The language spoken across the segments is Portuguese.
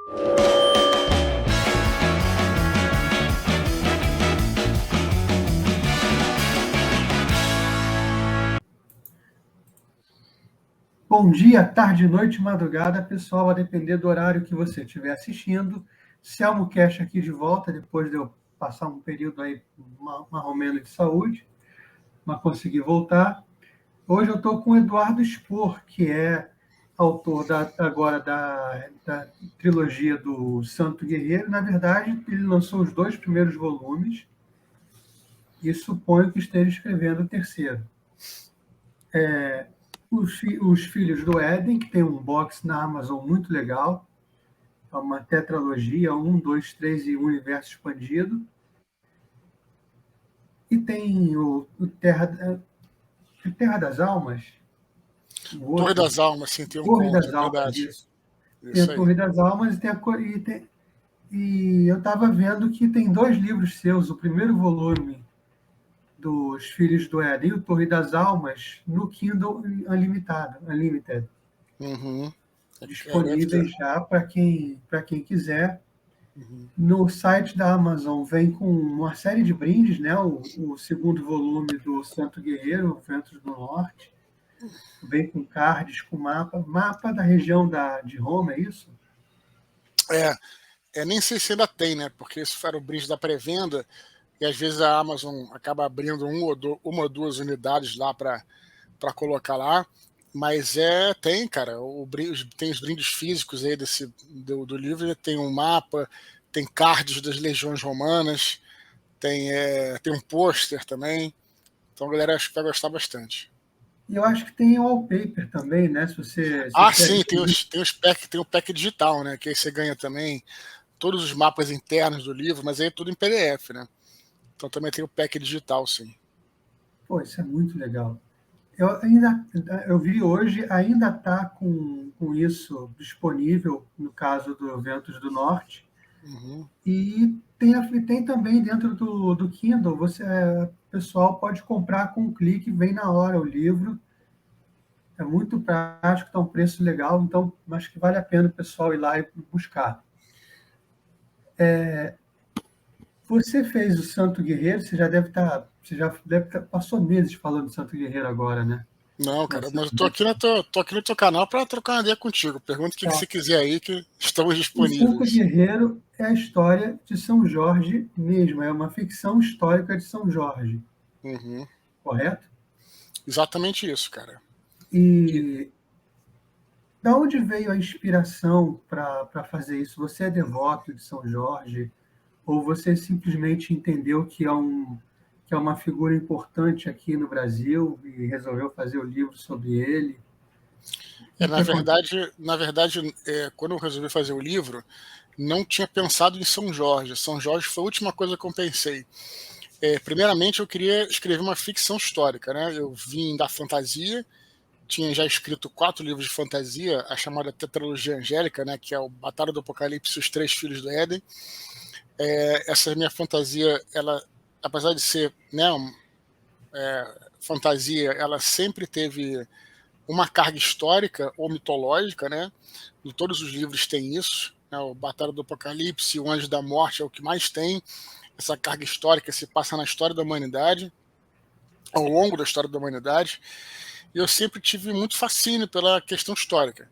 Bom dia, tarde, noite, madrugada, pessoal, a depender do horário que você estiver assistindo. Selmo Cash aqui de volta, depois de eu passar um período aí marromeno de saúde, mas consegui voltar. Hoje eu estou com o Eduardo Spor, que é autor agora da trilogia do Santo Guerreiro. Na verdade, ele lançou os 2 primeiros volumes e suponho que esteja escrevendo o terceiro. Os Filhos do Éden, que tem um box na Amazon muito legal, é uma tetralogia, 1, 2, 3 e o Universo Expandido. E tem o Terra das Almas. Torre das Almas, sim, tem um Torre conto, das é Almas, verdade. isso. Tem a Torre das Almas e eu estava vendo que tem 2 livros seus, o primeiro volume dos Filhos do Éden e o Torre das Almas no Kindle Unlimited. Uhum. Disponíveis já para quem quiser. Uhum. No site da Amazon vem com uma série de brindes, né? O segundo volume do Santo Guerreiro, Ventos do Norte. Vem com cards, com mapa da região de Roma, é isso? Nem sei se ainda tem, né? Porque isso era o brinde da pré-venda e às vezes a Amazon acaba abrindo uma ou duas unidades lá para colocar lá. Mas tem, cara, tem os brindes físicos aí do livro, tem um mapa, tem cards das legiões romanas, tem um pôster também. Então a galera acho que vai gostar bastante. E eu acho que tem o wallpaper também, né? Se você sim, tem o pack digital, né? Que aí você ganha também todos os mapas internos do livro, mas aí é tudo em PDF, né? Então também tem o pack digital, sim. Pô, isso é muito legal. Eu vi hoje, ainda está com isso disponível, no caso do Ventos do Norte. Uhum. E tem também dentro do Kindle, o pessoal pode comprar com um clique, vem na hora o livro. É muito prático, está um preço legal, então acho que vale a pena o pessoal ir lá e buscar. Você fez o Santo Guerreiro, você já deve passou meses falando do Santo Guerreiro agora, né? Não, cara, mas eu tô aqui no teu canal para trocar uma ideia contigo. Pergunta o que você quiser aí, que estamos disponíveis. O Santo Guerreiro é a história de São Jorge mesmo, é uma ficção histórica de São Jorge. Uhum. Correto? Exatamente isso, cara. E da onde veio a inspiração para fazer isso? Você é devoto de São Jorge? Ou você simplesmente entendeu que é uma figura importante aqui no Brasil e resolveu fazer o livro sobre ele? Na verdade, quando eu resolvi fazer o livro, não tinha pensado em São Jorge. São Jorge foi a última coisa que eu pensei. Primeiramente, eu queria escrever uma ficção histórica, né? Eu vim da fantasia, tinha já escrito 4 livros de fantasia, a chamada Tetralogia Angélica, né? Que é o Batalha do Apocalipse e os 3 Filhos do Éden. Essa minha fantasia, ela, apesar de ser, né, fantasia, ela sempre teve uma carga histórica ou mitológica, né? Em todos os livros tem isso, né? O Batalha do Apocalipse, o Anjo da Morte é o que mais tem. Essa carga histórica se passa na história da humanidade, ao longo da história da humanidade. E eu sempre tive muito fascínio pela questão histórica.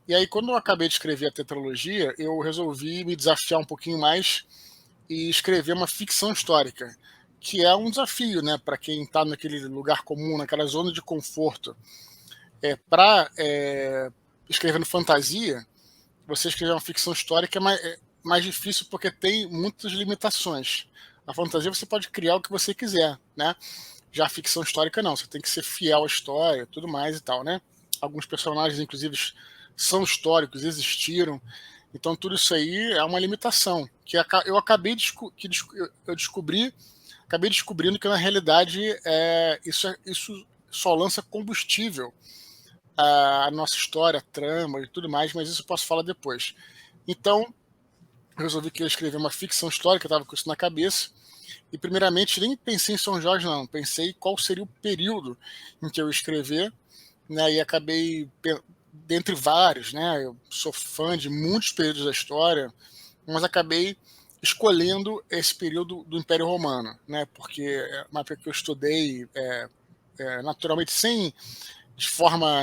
E aí, quando eu acabei de escrever a tetralogia, eu resolvi me desafiar um pouquinho mais e escrever uma ficção histórica, que é um desafio, né, para quem está naquele lugar comum, naquela zona de conforto. Para escrevendo fantasia, você escrever uma ficção histórica é mais difícil porque tem muitas limitações. Na fantasia você pode criar o que você quiser, né? Já a ficção histórica não, você tem que ser fiel à história, tudo mais e tal, né? Alguns personagens, inclusive, são históricos, existiram. Então tudo isso aí é uma limitação que eu acabei acabei descobrindo que na realidade isso só lança combustível a nossa história, a trama e tudo mais, mas isso eu posso falar depois. Então, eu resolvi que eu escrever uma ficção histórica, estava com isso na cabeça, e primeiramente nem pensei em São Jorge, não, pensei qual seria o período em que eu ia escrever, né, e acabei dentre vários, né? Eu sou fã de muitos períodos da história, mas acabei escolhendo esse período do Império Romano, né? Porque é uma época que eu estudei naturalmente de forma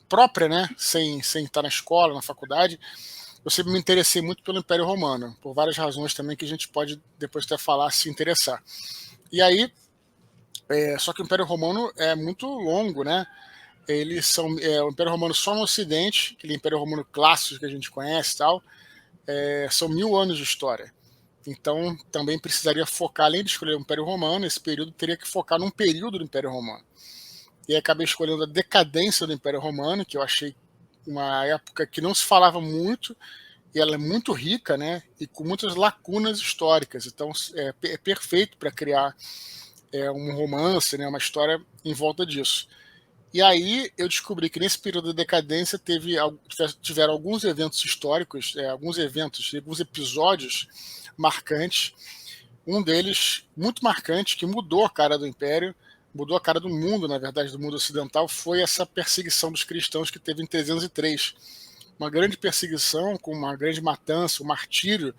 própria, né? Sem estar na escola, na faculdade. Eu sempre me interessei muito pelo Império Romano, por várias razões também que a gente pode depois até falar, se interessar. E aí, só que o Império Romano é muito longo, né? Eles são o Império Romano só no Ocidente, aquele Império Romano clássico que a gente conhece e tal, são 1000 anos de história. Então, também precisaria focar, além de escolher o Império Romano, esse período teria que focar num período do Império Romano. E aí acabei escolhendo a decadência do Império Romano, que eu achei uma época que não se falava muito, e ela é muito rica, né, e com muitas lacunas históricas. Então, é perfeito para criar um romance, né, uma história em volta disso. E aí eu descobri que nesse período da decadência tiveram alguns eventos históricos, alguns episódios marcantes. Um deles, muito marcante, que mudou a cara do Império, mudou a cara do mundo, na verdade, do mundo ocidental, foi essa perseguição dos cristãos que teve em 303. Uma grande perseguição, com uma grande matança, um martírio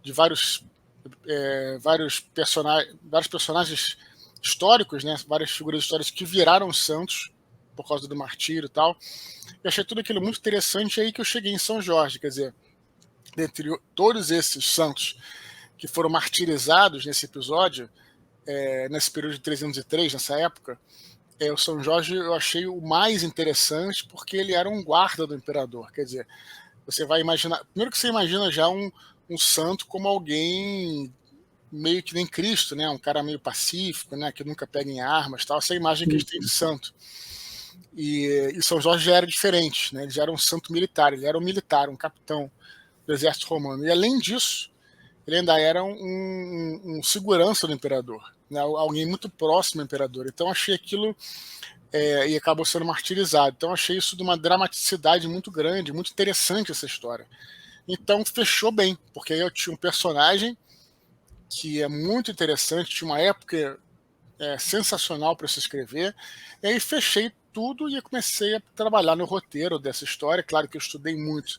de vários personagens históricos, né, várias figuras históricas que viraram santos por causa do martírio e tal. Eu achei tudo aquilo muito interessante, aí que eu cheguei em São Jorge, quer dizer, dentre todos esses santos que foram martirizados nesse episódio, nesse período de 303, nessa época, o São Jorge eu achei o mais interessante porque ele era um guarda do imperador, quer dizer, você vai imaginar, primeiro que você imagina já um santo como alguém meio que nem Cristo, né, um cara meio pacífico, né, que nunca pega em armas, tal, essa é a imagem que a gente tem de santo. E São Jorge já era diferente, né? Ele já era um santo militar, ele era um militar, um capitão do exército romano. E além disso, ele ainda era um segurança do imperador, né? Alguém muito próximo ao imperador. Então achei aquilo e acabou sendo martirizado. Então achei isso de uma dramaticidade muito grande, muito interessante essa história. Então fechou bem, porque aí eu tinha um personagem que é muito interessante, tinha uma época sensacional para se escrever. E aí fechei tudo e comecei a trabalhar no roteiro dessa história. Claro que eu estudei muito,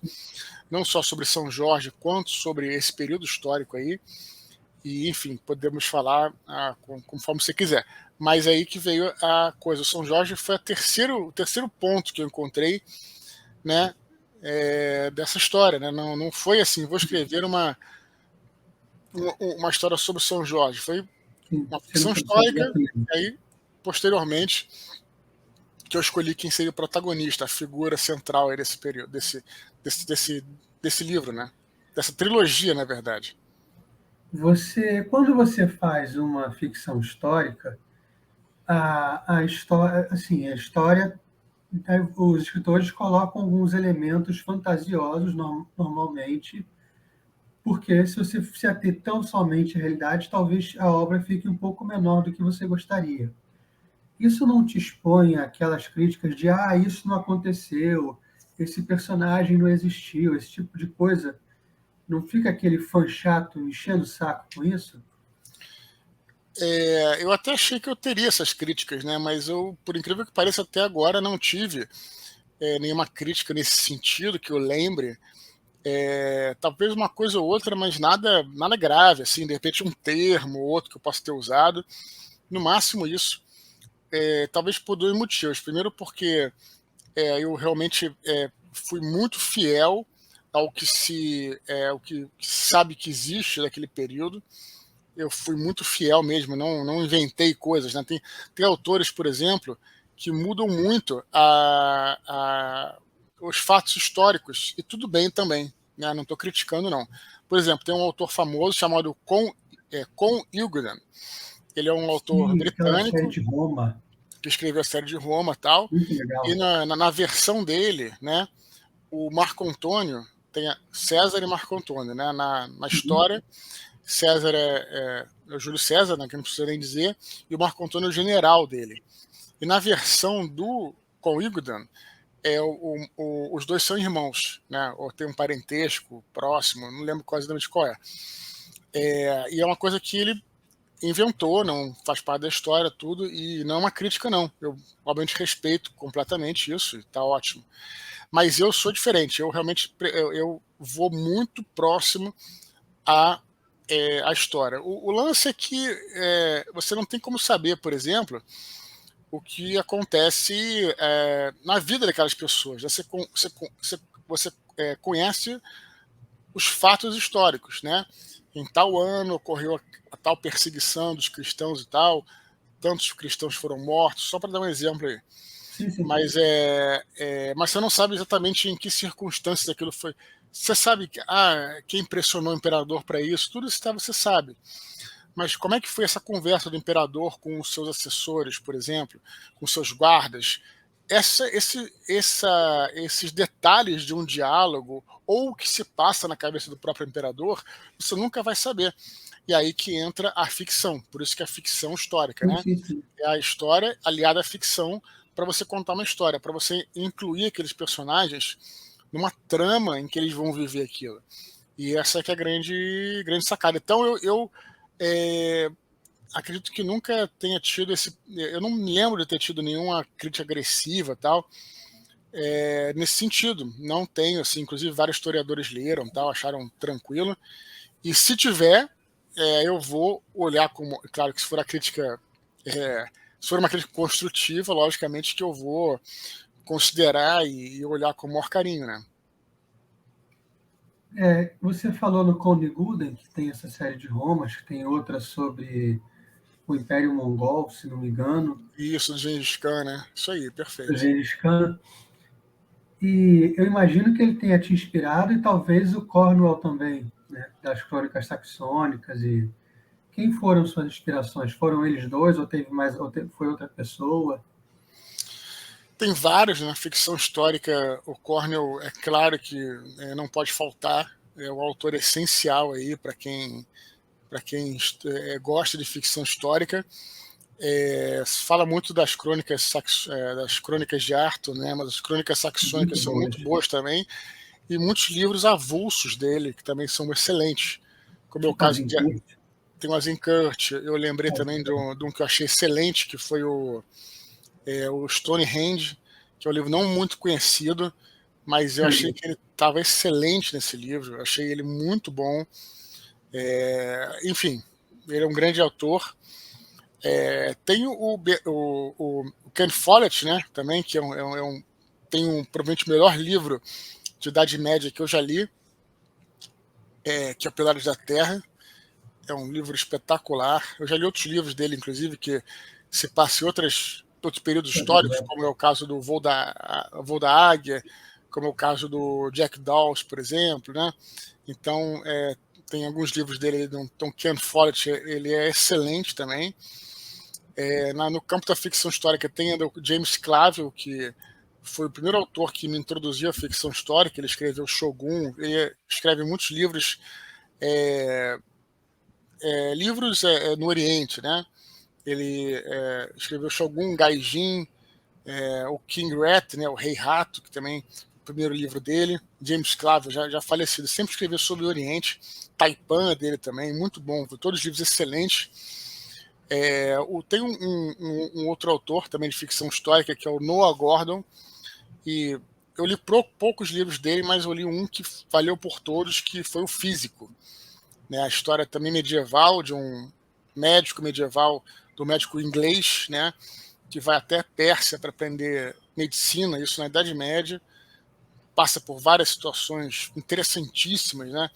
não só sobre São Jorge, quanto sobre esse período histórico aí. E, enfim, podemos falar conforme você quiser. Mas aí que veio a coisa. O São Jorge foi o terceiro ponto que eu encontrei, né, dessa história. Né? Não foi assim, vou escrever uma história sobre São Jorge. Foi uma ficção histórica, e aí, posteriormente, que eu escolhi quem seria o protagonista, a figura central aí desse período, desse livro, né? Dessa trilogia, na verdade. Quando você faz uma ficção histórica, a história, assim, a história, os escritores colocam alguns elementos fantasiosos normalmente, porque se você se ater tão somente à realidade, talvez a obra fique um pouco menor do que você gostaria. Isso não te expõe àquelas críticas de isso não aconteceu, esse personagem não existiu, esse tipo de coisa? Não fica aquele fã chato enchendo o saco com isso? Eu até achei que eu teria essas críticas, né? Mas eu, por incrível que pareça, até agora não tive nenhuma crítica nesse sentido que eu lembre. Talvez uma coisa ou outra, mas nada grave, assim, de repente um termo ou outro que eu possa ter usado. No máximo isso. Talvez por dois motivos. Primeiro porque eu realmente fui muito fiel ao que o que sabe que existe daquele período. Eu fui muito fiel mesmo, não inventei coisas. Né? Tem autores, por exemplo, que mudam muito os fatos históricos, e tudo bem também, né? Não estou criticando, não. Por exemplo, tem um autor famoso chamado Con Ilgren. Ele é um autor Sim, aquela série britânico de Roma, que escreveu a série de Roma e tal, muito e legal. na versão dele, né, o Marco Antônio tem César e Marco Antônio, né, na Uhum. história, César é o Júlio César, né, que não precisa nem dizer, e o Marco Antônio é o general dele. E na versão do com Igdan, os dois são irmãos, né, ou tem um parentesco próximo, não lembro quase qual é. E é uma coisa que ele inventou, não faz parte da história, tudo, e não é uma crítica, não. Eu, obviamente, respeito completamente isso, está ótimo. Mas eu sou diferente, eu realmente eu vou muito próximo à história. O lance é que você não tem como saber, por exemplo, o que acontece na vida daquelas pessoas. Você conhece os fatos históricos, né? Em tal ano ocorreu a tal perseguição dos cristãos e tal, tantos cristãos foram mortos, só para dar um exemplo aí. Sim, sim. Mas você não sabe exatamente em que circunstâncias aquilo foi. Você sabe quem impressionou o imperador para isso, tudo isso você sabe. Mas como é que foi essa conversa do imperador com os seus assessores, por exemplo, com seus guardas? Esses detalhes de um diálogo ou o que se passa na cabeça do próprio imperador, você nunca vai saber. E aí que entra a ficção, por isso que é a ficção histórica, Sim, né? sim, sim. É a história aliada à ficção para você contar uma história, para você incluir aqueles personagens numa trama em que eles vão viver aquilo. E essa que é a grande sacada. Então eu acredito que nunca tenha tido esse. Eu não me lembro de ter tido nenhuma crítica agressiva tal. Nesse sentido, não tenho, assim, inclusive vários historiadores leram, tal, acharam tranquilo. E se tiver, eu vou olhar como, claro que se for a crítica, se for uma crítica construtiva, logicamente que eu vou considerar e olhar com o maior carinho, né? Você falou no Conde Guden, que tem essa série de Roma, acho que tem outra sobre o Império Mongol, se não me engano, Isso, do Gengis Khan, né? Isso aí, do perfeito. Gengis Khan. E eu imagino que ele tenha te inspirado e talvez o Cornwell também, né, das crônicas saxônicas. E quem foram suas inspirações? Foram eles dois ou teve mais, foi outra pessoa? Tem vários na ficção histórica. O Cornell, é claro que não pode faltar, é o autor essencial aí para quem gosta de ficção histórica. Fala muito das crônicas de Arthur, né? Mas as crônicas saxônicas Muito são boas. muito boas também, e muitos livros avulsos dele que também são excelentes, como é o Tipo caso de Azincourt. tem o Azincourt. Eu lembrei também de um que eu achei excelente, que foi o Stonehenge, que é um livro não muito conhecido, mas eu achei que ele estava excelente nesse livro, eu achei ele muito bom. Enfim, ele é um grande autor. Tem o Ken Follett, né, também, que tem provavelmente o melhor livro de Idade Média que eu já li, que é o Pilares da Terra. É um livro espetacular. Eu já li outros livros dele, inclusive, que se passa em outros períodos históricos, como é o caso do Voo da Águia, como é o caso do Jack Dawes, por exemplo, né? Então, tem alguns livros dele. Então, Ken Follett, ele é excelente também. No campo da ficção histórica tem o James Clavell, que foi o primeiro autor que me introduziu à ficção histórica. Ele escreveu Shogun, ele escreve muitos livros, no Oriente, né? Ele escreveu Shogun, Gaijin, o King Rat, né, o Rei Rato, que também é o primeiro livro dele. James Clavell, já falecido, sempre escreveu sobre o Oriente. Taipan dele também, muito bom, todos os livros excelentes. Tem um outro autor também de ficção histórica, que é o Noah Gordon, e eu li poucos livros dele, mas eu li um que valeu por todos, que foi o Físico, né? A história também medieval de um médico medieval, do médico inglês, né, que vai até a Pérsia para aprender medicina, isso na Idade Média, passa por várias situações interessantíssimas, né?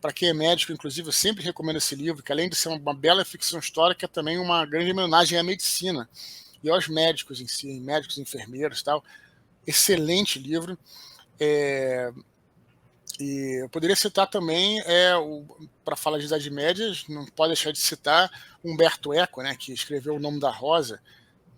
Para quem é médico, inclusive, eu sempre recomendo esse livro, que além de ser uma bela ficção histórica, é também uma grande homenagem à medicina e aos médicos em si, médicos, enfermeiros e tal. Excelente livro. E eu poderia citar também, para falar de Idade Média, não pode deixar de citar Humberto Eco, né, que escreveu O Nome da Rosa,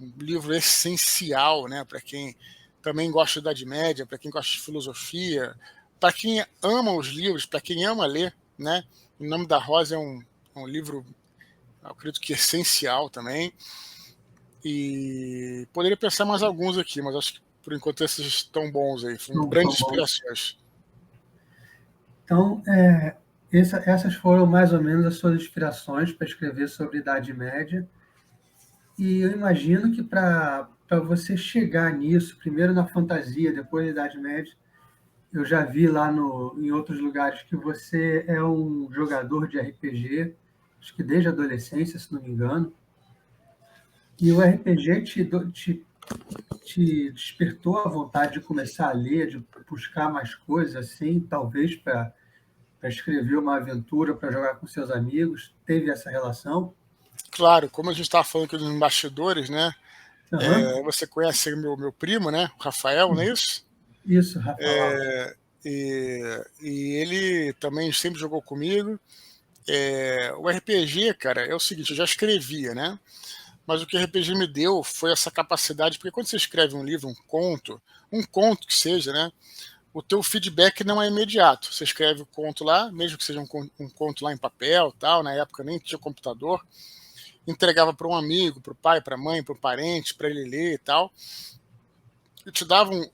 um livro essencial, né, para quem também gosta da Idade Média, para quem gosta de filosofia, para quem ama os livros, para quem ama ler, né? O Nome da Rosa é um livro, eu acredito que essencial também. E poderia pensar mais alguns aqui, mas acho que por enquanto esses estão bons aí, foram Não, são grandes bons. inspirações. Então, Essas foram mais ou menos as suas inspirações para escrever sobre a Idade Média. E eu imagino que para você chegar nisso, primeiro na fantasia, depois na Idade Média, eu já vi lá em outros lugares que você é um jogador de RPG, acho que desde a adolescência, se não me engano. E o RPG te despertou a vontade de começar a ler, de buscar mais coisas assim, talvez para escrever uma aventura, para jogar com seus amigos. Teve essa relação? Claro, como a gente estava falando aqui dos bastidores, né? Aham. Você conhece meu primo, né? O Rafael, não é isso? Isso, Rafael. E ele também sempre jogou comigo. O RPG, cara, é o seguinte, eu já escrevia, né? Mas o que o RPG me deu foi essa capacidade, porque quando você escreve um livro, um conto que seja, né? O teu feedback não é imediato. Você escreve o conto lá, mesmo que seja um conto lá em papel, tal, na época nem tinha computador, entregava para um amigo, para o pai, para a mãe, para um parente, para ele ler e tal. E te davam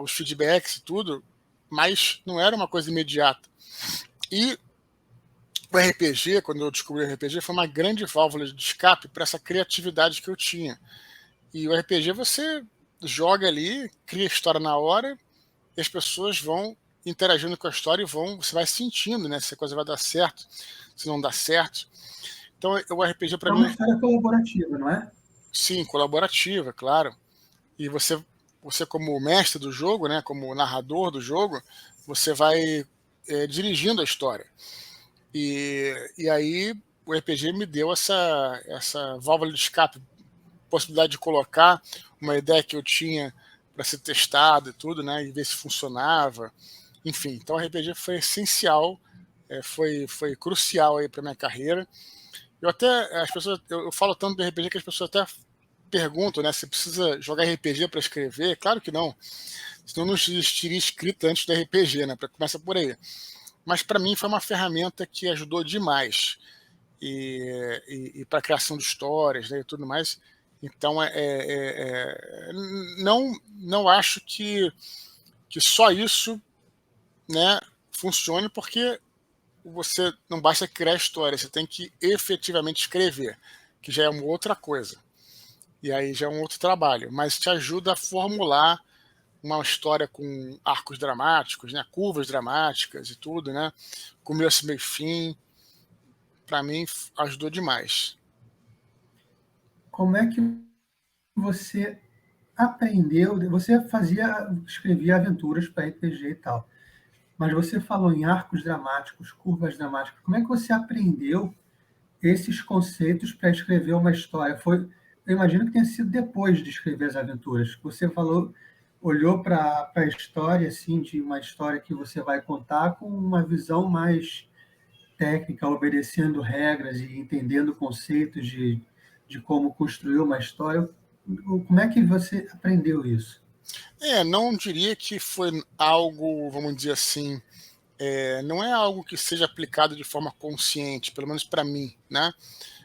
os feedbacks e tudo, mas não era uma coisa imediata. E o RPG, quando eu descobri o RPG, foi uma grande válvula de escape para essa criatividade que eu tinha. E o RPG você joga ali, cria a história na hora, e as pessoas vão interagindo com a história e você vai sentindo, né, se a coisa vai dar certo, se não dá certo. Então o RPG para É uma mim, história colaborativa, não é? sim, colaborativa, claro. E você como mestre do jogo, né, como narrador do jogo, você vai dirigindo a história. E aí o RPG me deu essa válvula de escape, possibilidade de colocar uma ideia que eu tinha para ser testado e tudo, né, e ver se funcionava. Enfim, então o RPG foi essencial, foi crucial aí para minha carreira. Eu até as pessoas, eu falo tanto do RPG que as pessoas até perguntam, né, se precisa jogar RPG para escrever. Claro que não, senão não existiria escrita antes do RPG, né? Começa por aí. Mas para mim foi uma ferramenta que ajudou demais e para a criação de histórias, né, e tudo mais. Então não acho que só isso, né, funcione, porque você não basta criar história, você tem que efetivamente escrever, que já é uma outra coisa. E aí já é um outro trabalho, mas te ajuda a formular uma história com arcos dramáticos, né, curvas dramáticas e tudo, né, começo, meio e fim. Para mim ajudou demais. Como é que você aprendeu? Você escrevia aventuras para RPG e tal, mas você falou em arcos dramáticos, curvas dramáticas. Como é que você aprendeu esses conceitos para escrever uma história? Eu imagino que tenha sido depois de escrever as aventuras. Você falou, olhou para a história, assim, de uma história que você vai contar com uma visão mais técnica, obedecendo regras e entendendo conceitos de como construir uma história. Como é que você aprendeu isso? Não diria que foi algo, vamos dizer assim, não é algo que seja aplicado de forma consciente, pelo menos para mim, né?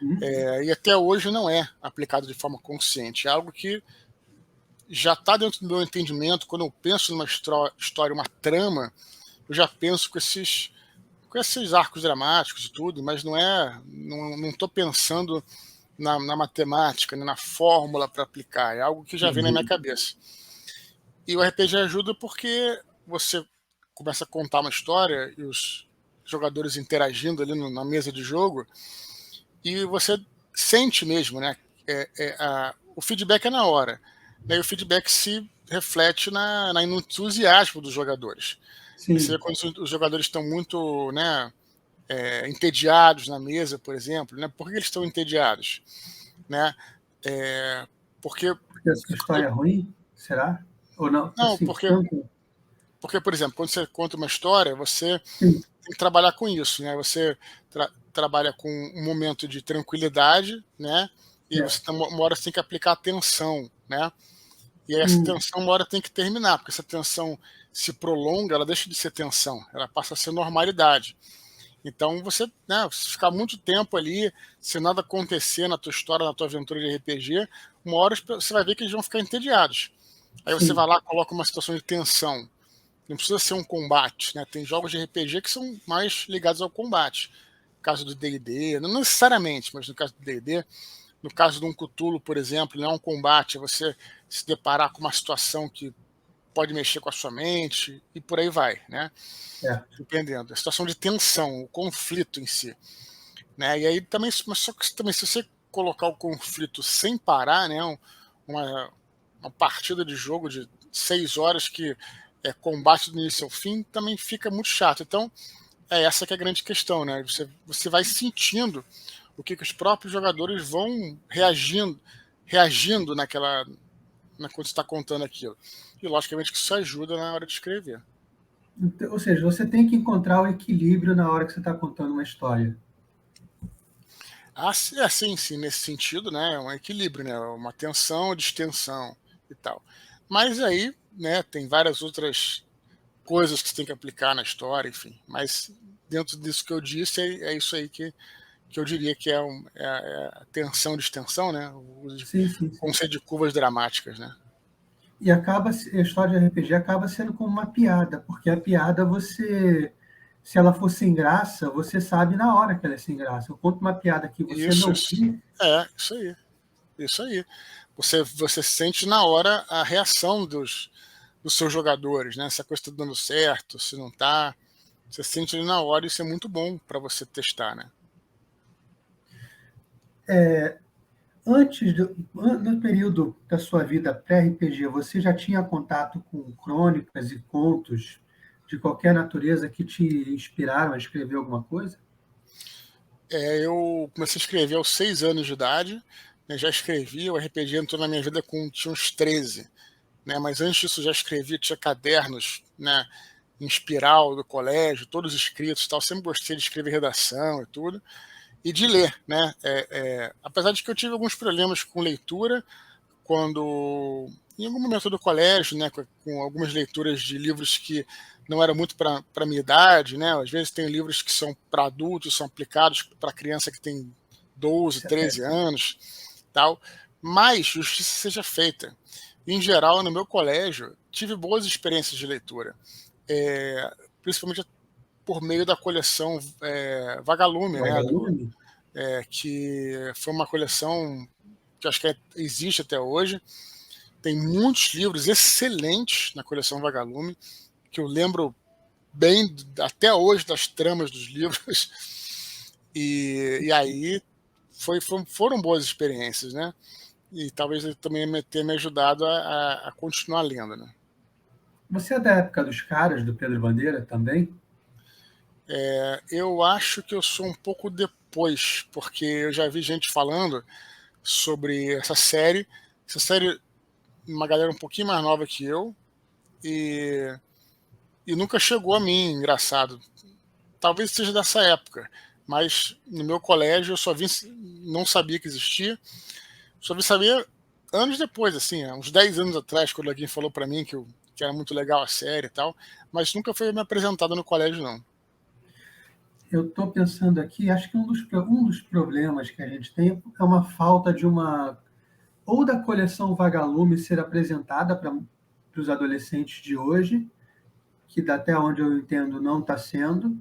Hum? E até hoje não é aplicado de forma consciente. É algo que já está dentro do meu entendimento. Quando eu penso numa história, uma trama, eu já penso com esses arcos dramáticos e tudo, mas não estou pensando na matemática, né, na fórmula para aplicar. É algo que já vem na minha Entendi. cabeça. E o RPG ajuda porque você começa a contar uma história e os jogadores interagindo ali na mesa de jogo, e você sente mesmo, né? O feedback é na hora, né? E o feedback se reflete no entusiasmo dos jogadores. Você vê Sim, quando os jogadores estão muito, né, entediados na mesa, por exemplo, né? Por que eles estão entediados, né? É, porque porque a sua história é ruim, será? Ou não? não, Assim, porque tanto. porque por exemplo, quando você conta uma história, você Sim, tem que trabalhar com isso, né? Você trabalha com um momento de tranquilidade, né? E você certo. uma hora você tem que aplicar atenção, né? E aí essa Hum, tensão uma hora tem que terminar, porque essa tensão se prolonga, ela deixa de ser tensão, ela passa a ser normalidade. Então você, né, se ficar muito tempo ali, se nada acontecer na tua história, na tua aventura de RPG, uma hora você vai ver que eles vão ficar entediados. Aí você vai sim. lá, coloca uma situação de tensão. Não precisa ser um combate, né? Tem jogos de RPG que são mais ligados ao combate. No caso do D&D, não necessariamente, mas no caso do D&D, no caso de um Cthulhu, por exemplo, não é um combate, é você se deparar com uma situação que pode mexer com a sua mente e por aí vai, né? Certo. Dependendo. A situação de tensão, o conflito em si, né? E aí também, mas só que também se você colocar o conflito sem parar, né? Uma, uma partida de jogo de 6 horas que é combate do início ao fim, também fica muito chato. Então, é essa que é a grande questão, né? Você vai sentindo o que os próprios jogadores vão reagindo quando você está contando aquilo. E logicamente que isso ajuda na hora de escrever. Então, ou seja, você tem que encontrar o equilíbrio na hora que você está contando uma história. Sim, nesse sentido, né? É um equilíbrio, né? Uma tensão, distensão e tal. Mas aí, né, tem várias outras coisas que você tem que aplicar na história, enfim. Mas dentro disso que eu disse, é isso aí que eu diria que é a tensão, distensão, né? O Sim, sim, sim. conceito de curvas dramáticas, né? E acaba, a história de RPG acaba sendo como uma piada, porque a piada você, se ela for sem graça, você sabe na hora que ela é sem graça. Eu conto uma piada que você Isso, não isso. ri, Isso aí. Isso aí. Você sente na hora a reação dos seus jogadores, né? Se a coisa está dando certo, se não está. Você sente ali na hora e isso é muito bom para você testar, né? antes no período da sua vida pré-RPG, você já tinha contato com crônicas e contos de qualquer natureza que te inspiraram a escrever alguma coisa? Eu comecei a escrever aos 6 anos de idade, né? Já escrevi, o RPG entrou na minha vida tinha uns 13, né? Mas antes disso já escrevia, tinha cadernos, né? Em espiral do colégio, todos escritos, tal. Sempre gostei de escrever redação e tudo. E de ler, né? Apesar de que eu tive alguns problemas com leitura, quando em algum momento do colégio, né, com algumas leituras de livros que não eram muito para a minha idade, né? Às vezes tem livros que são para adultos, são aplicados para criança que tem 12, 13 anos, tal. Mas justiça seja feita. Em geral, no meu colégio, tive boas experiências de leitura, principalmente por meio da coleção Vagalume, né? Vagalume? Que foi uma coleção que acho que existe até hoje. Tem muitos livros excelentes na coleção Vagalume, que eu lembro bem até hoje das tramas dos livros. E aí foram boas experiências, né? E talvez ele também tenha me ajudado a continuar lendo, né? Você é da época dos caras, do Pedro Bandeira também? Eu acho que eu sou um pouco depois, porque eu já vi gente falando sobre essa série. Essa série, uma galera um pouquinho mais nova que eu, e, e nunca chegou a mim, engraçado. Talvez seja dessa época, mas no meu colégio eu só vi, não sabia que existia, só vi saber anos depois, assim, uns 10 anos atrás, quando alguém falou para mim que era muito legal a série e tal, mas nunca foi me apresentado no colégio, não. Eu estou pensando aqui, acho que um dos problemas que a gente tem é uma falta de uma. Ou da coleção Vagalume ser apresentada para os adolescentes de hoje, que até onde eu entendo não está sendo,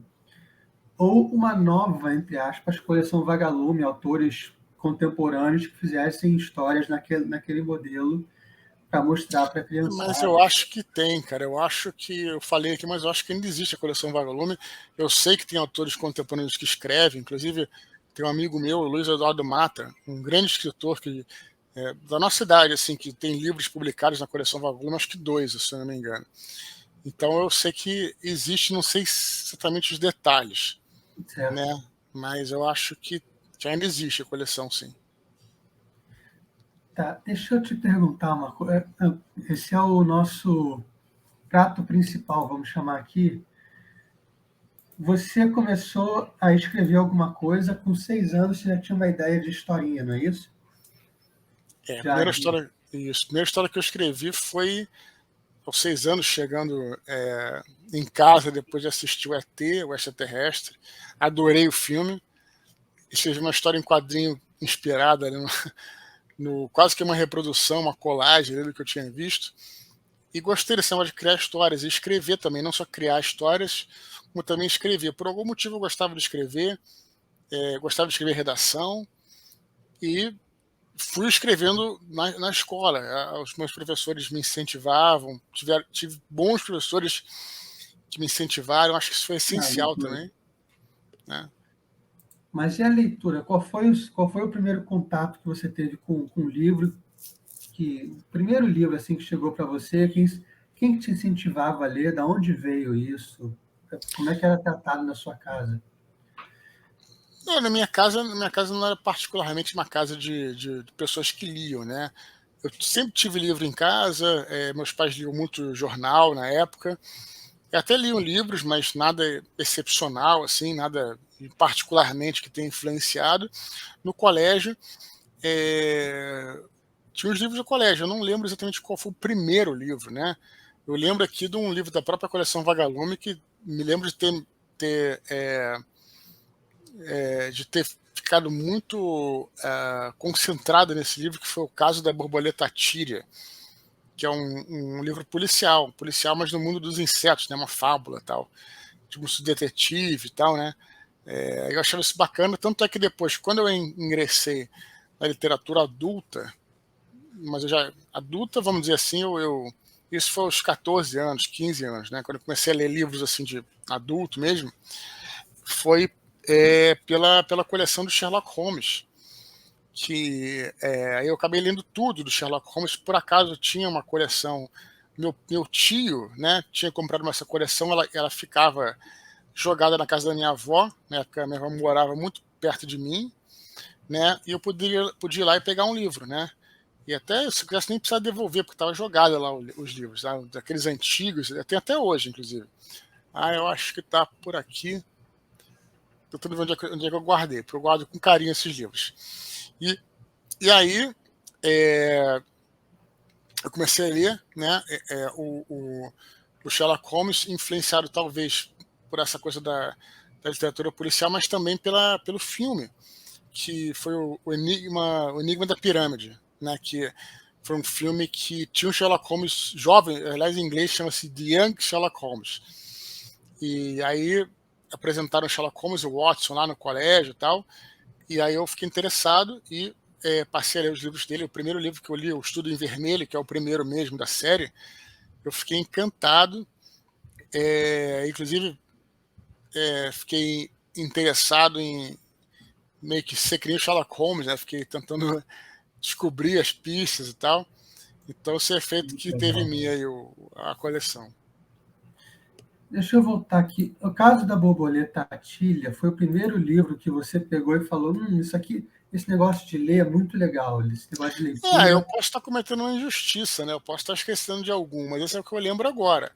ou uma nova, entre aspas, coleção Vagalume, autores contemporâneos que fizessem histórias naquele modelo para mostrar para a Mas eu criançada. acho que tem, cara. Eu acho que eu falei aqui, mas eu acho que ainda existe a coleção Vagalume. Eu sei que tem autores contemporâneos que escrevem, inclusive tem um amigo meu, o Luiz Eduardo Mata, um grande escritor da nossa idade, assim, que tem livros publicados na coleção Vagalume, acho que 2, se eu não me engano. Então eu sei que existe, não sei exatamente os detalhes, né? Certo. Mas eu acho que ainda existe a coleção, sim. Tá, deixa eu te perguntar uma coisa. Esse é o nosso prato principal, vamos chamar aqui. Você começou a escrever alguma coisa com 6 anos, você já tinha uma ideia de historinha, não é isso? A Já primeira de. história, isso, a primeira história que eu escrevi foi aos 6 anos, chegando em casa depois de assistir o ET, o Extraterrestre. Adorei o filme. Escrevi uma história em quadrinho inspirada no quase que uma reprodução, uma colagem do que eu tinha visto. E gostei desse negócio de criar histórias e escrever também, não só criar histórias, como também escrever. Por algum motivo eu gostava de escrever, gostava de escrever redação e fui escrevendo na escola. Os meus professores me incentivavam, tive bons professores que me incentivaram, acho que isso foi essencial também. Né? Mas e a leitura? Qual foi o primeiro contato que você teve com o livro? O primeiro livro assim que chegou para você? Quem te incentivava a ler? Da onde veio isso? Como é que era tratado na sua casa? Não, na minha casa não era particularmente uma casa de pessoas que liam, né? Eu sempre tive livro em casa, meus pais liam muito jornal na época. Eu até liam livros, mas nada excepcional, assim, nada particularmente que tenha influenciado. No colégio, tinha os livros do colégio. Eu não lembro exatamente qual foi o primeiro livro, né? Eu lembro aqui de um livro da própria coleção Vagalume que me lembro ter, é, de ter ficado muito concentrado nesse livro, que foi o caso da borboleta tíria, que é um livro policial, mas no mundo dos insetos, né? Uma fábula tal, tipo um detetive e tal, né? Eu achava isso bacana, tanto é que depois, quando eu ingressei na literatura adulta, mas eu já adulta, vamos dizer assim, isso foi aos 14 anos, 15 anos, né? Quando eu comecei a ler livros assim de adulto mesmo, foi pela coleção do Sherlock Holmes, que aí eu acabei lendo tudo do Sherlock Holmes. Por acaso tinha uma coleção, meu tio, né, tinha comprado essa coleção, ela ficava jogada na casa da minha avó, né, porque a minha avó morava muito perto de mim, né, e eu podia ir lá e pegar um livro, né, e até se quisesse nem precisar devolver, porque estava jogada lá os livros, tá? Daqueles antigos, tem até hoje, inclusive. Eu acho que tá por aqui. Tô tentando ver onde é que eu guardei, porque eu guardo com carinho esses livros. E aí, eu comecei a ler, né, o Sherlock Holmes, influenciado talvez por essa coisa da literatura policial, mas também pelo filme, que foi o Enigma da Pirâmide, né, que foi um filme que tinha um Sherlock Holmes jovem, aliás, em inglês chama-se The Young Sherlock Holmes. E aí apresentaram o Sherlock Holmes e o Watson lá no colégio e tal, e aí eu fiquei interessado e passei a ler os livros dele. O primeiro livro que eu li, O Estudo em Vermelho, que é o primeiro mesmo da série, eu fiquei encantado. Inclusive, fiquei interessado em meio que ser que nem o Sherlock Holmes, né? Fiquei tentando descobrir as pistas e tal. Então, esse efeito que teve em mim aí a coleção. Deixa eu voltar aqui. O caso da borboleta Atília foi o primeiro livro que você pegou e falou: isso aqui, esse negócio de ler é muito legal, esse negócio de Eu leitura. posso estar cometendo uma injustiça, né? Eu posso estar esquecendo de algum, mas esse é o que eu lembro agora.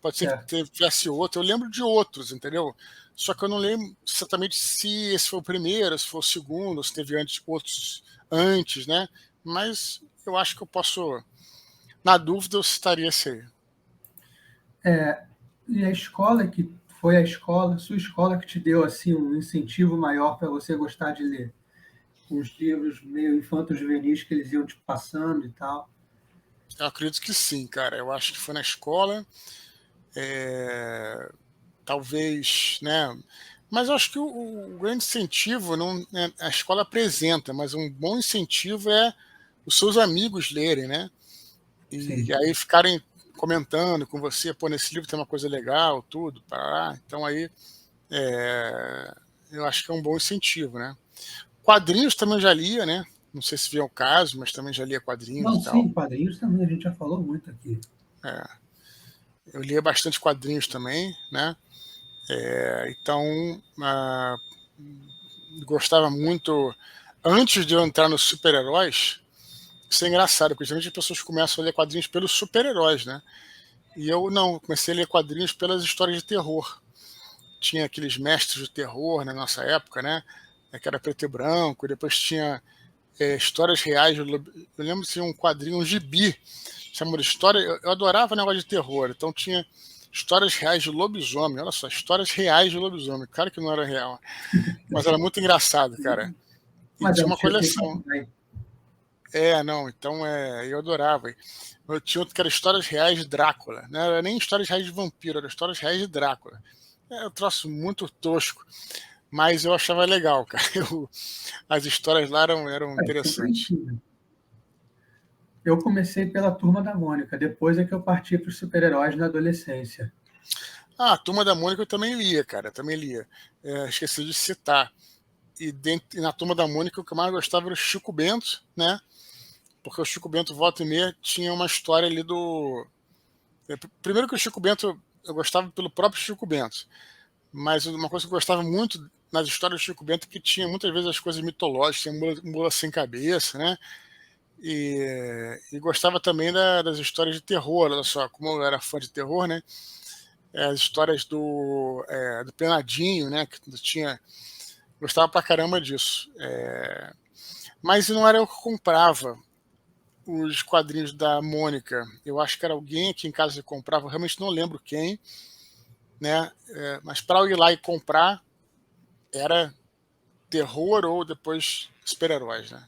Pode ser Certo. que tivesse outro. Eu lembro de outros, entendeu? Só que eu não lembro exatamente se esse foi o primeiro, se foi o segundo, se teve outros antes, né? Mas eu acho que eu posso. Na dúvida, eu citaria esse aí. E a escola que foi sua escola que te deu assim um incentivo maior para você gostar de ler, com os livros meio infanto-juvenis que eles iam te passando e tal. Eu acredito que sim, cara. Eu acho que foi na escola. Talvez, né? Mas eu acho que o grande incentivo não, a escola apresenta, mas um bom incentivo é os seus amigos lerem, né? E Sim. aí ficarem comentando com você, pô, nesse livro tem uma coisa legal, tudo, pará. Então aí eu acho que é um bom incentivo, né? Quadrinhos também eu já lia, né? Não sei se viu o caso, mas também já lia quadrinhos Não, e tal. sim, quadrinhos também, a gente já falou muito aqui. Eu lia bastante quadrinhos também, né? Então, gostava muito. Antes de eu entrar nos super-heróis, isso é engraçado, porque geralmente as pessoas começam a ler quadrinhos pelos super-heróis, né? E eu não, comecei a ler quadrinhos pelas histórias de terror. Tinha aqueles mestres de terror na nossa época, né? Que era preto e branco, e depois tinha histórias reais. Eu lembro de um quadrinho, um gibi, chamado História. Eu adorava negócio de terror, então tinha histórias reais de lobisomem. Olha só, histórias reais de lobisomem. Claro que não era real, mas era muito engraçado, cara. E Mas é tinha um uma tipo coleção. também. Não, então eu adorava. Eu tinha outro que era Histórias Reais de Drácula, não era nem Histórias Reais de Vampiro, era Histórias Reais de Drácula. É um troço muito tosco, mas eu achava legal, cara. As histórias lá eram Sempre interessantes. tinha. Eu comecei pela Turma da Mônica, depois é que eu parti para os super-heróis na adolescência. Ah, a Turma da Mônica eu também lia, cara, também lia. Esqueci de citar. E na Turma da Mônica o que eu mais gostava era o Chico Bento, né? Porque o Chico Bento, volta e meia, tinha uma história ali do... Primeiro que o Chico Bento, eu gostava pelo próprio Chico Bento, mas uma coisa que eu gostava muito nas histórias do Chico Bento é que tinha muitas vezes as coisas mitológicas, tinha mula sem cabeça, né? E gostava também das histórias de terror, olha só, como eu era fã de terror, né? As histórias do Penadinho, né? Que tinha, gostava pra caramba disso. Mas não era eu que comprava os quadrinhos da Mônica. Eu acho que era alguém aqui em casa que comprava, eu realmente não lembro quem, né? Mas para eu ir lá e comprar, era terror ou depois super-heróis, né?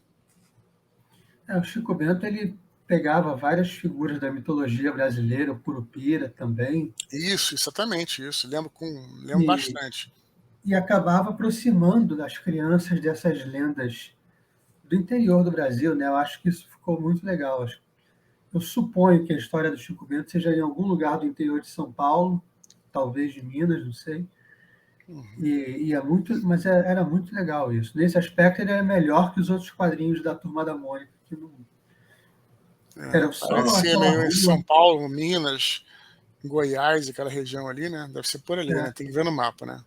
O Chico Bento ele pegava várias figuras da mitologia brasileira, o Curupira também, Isso, exatamente isso. Lembro e, bastante. e acabava aproximando das crianças dessas lendas do interior do Brasil, né? Eu acho que isso ficou muito legal. Eu suponho que a história do Chico Bento seja em algum lugar do interior de São Paulo, talvez de Minas, não sei. Uhum. E era muito legal isso. Nesse aspecto, ele era melhor que os outros quadrinhos da Turma da Mônica, que não era Parece só ser aquela meio em rua. São Paulo, Minas, Goiás, aquela região ali, né? Deve ser por ali, né? É. Tem que ver no mapa, né?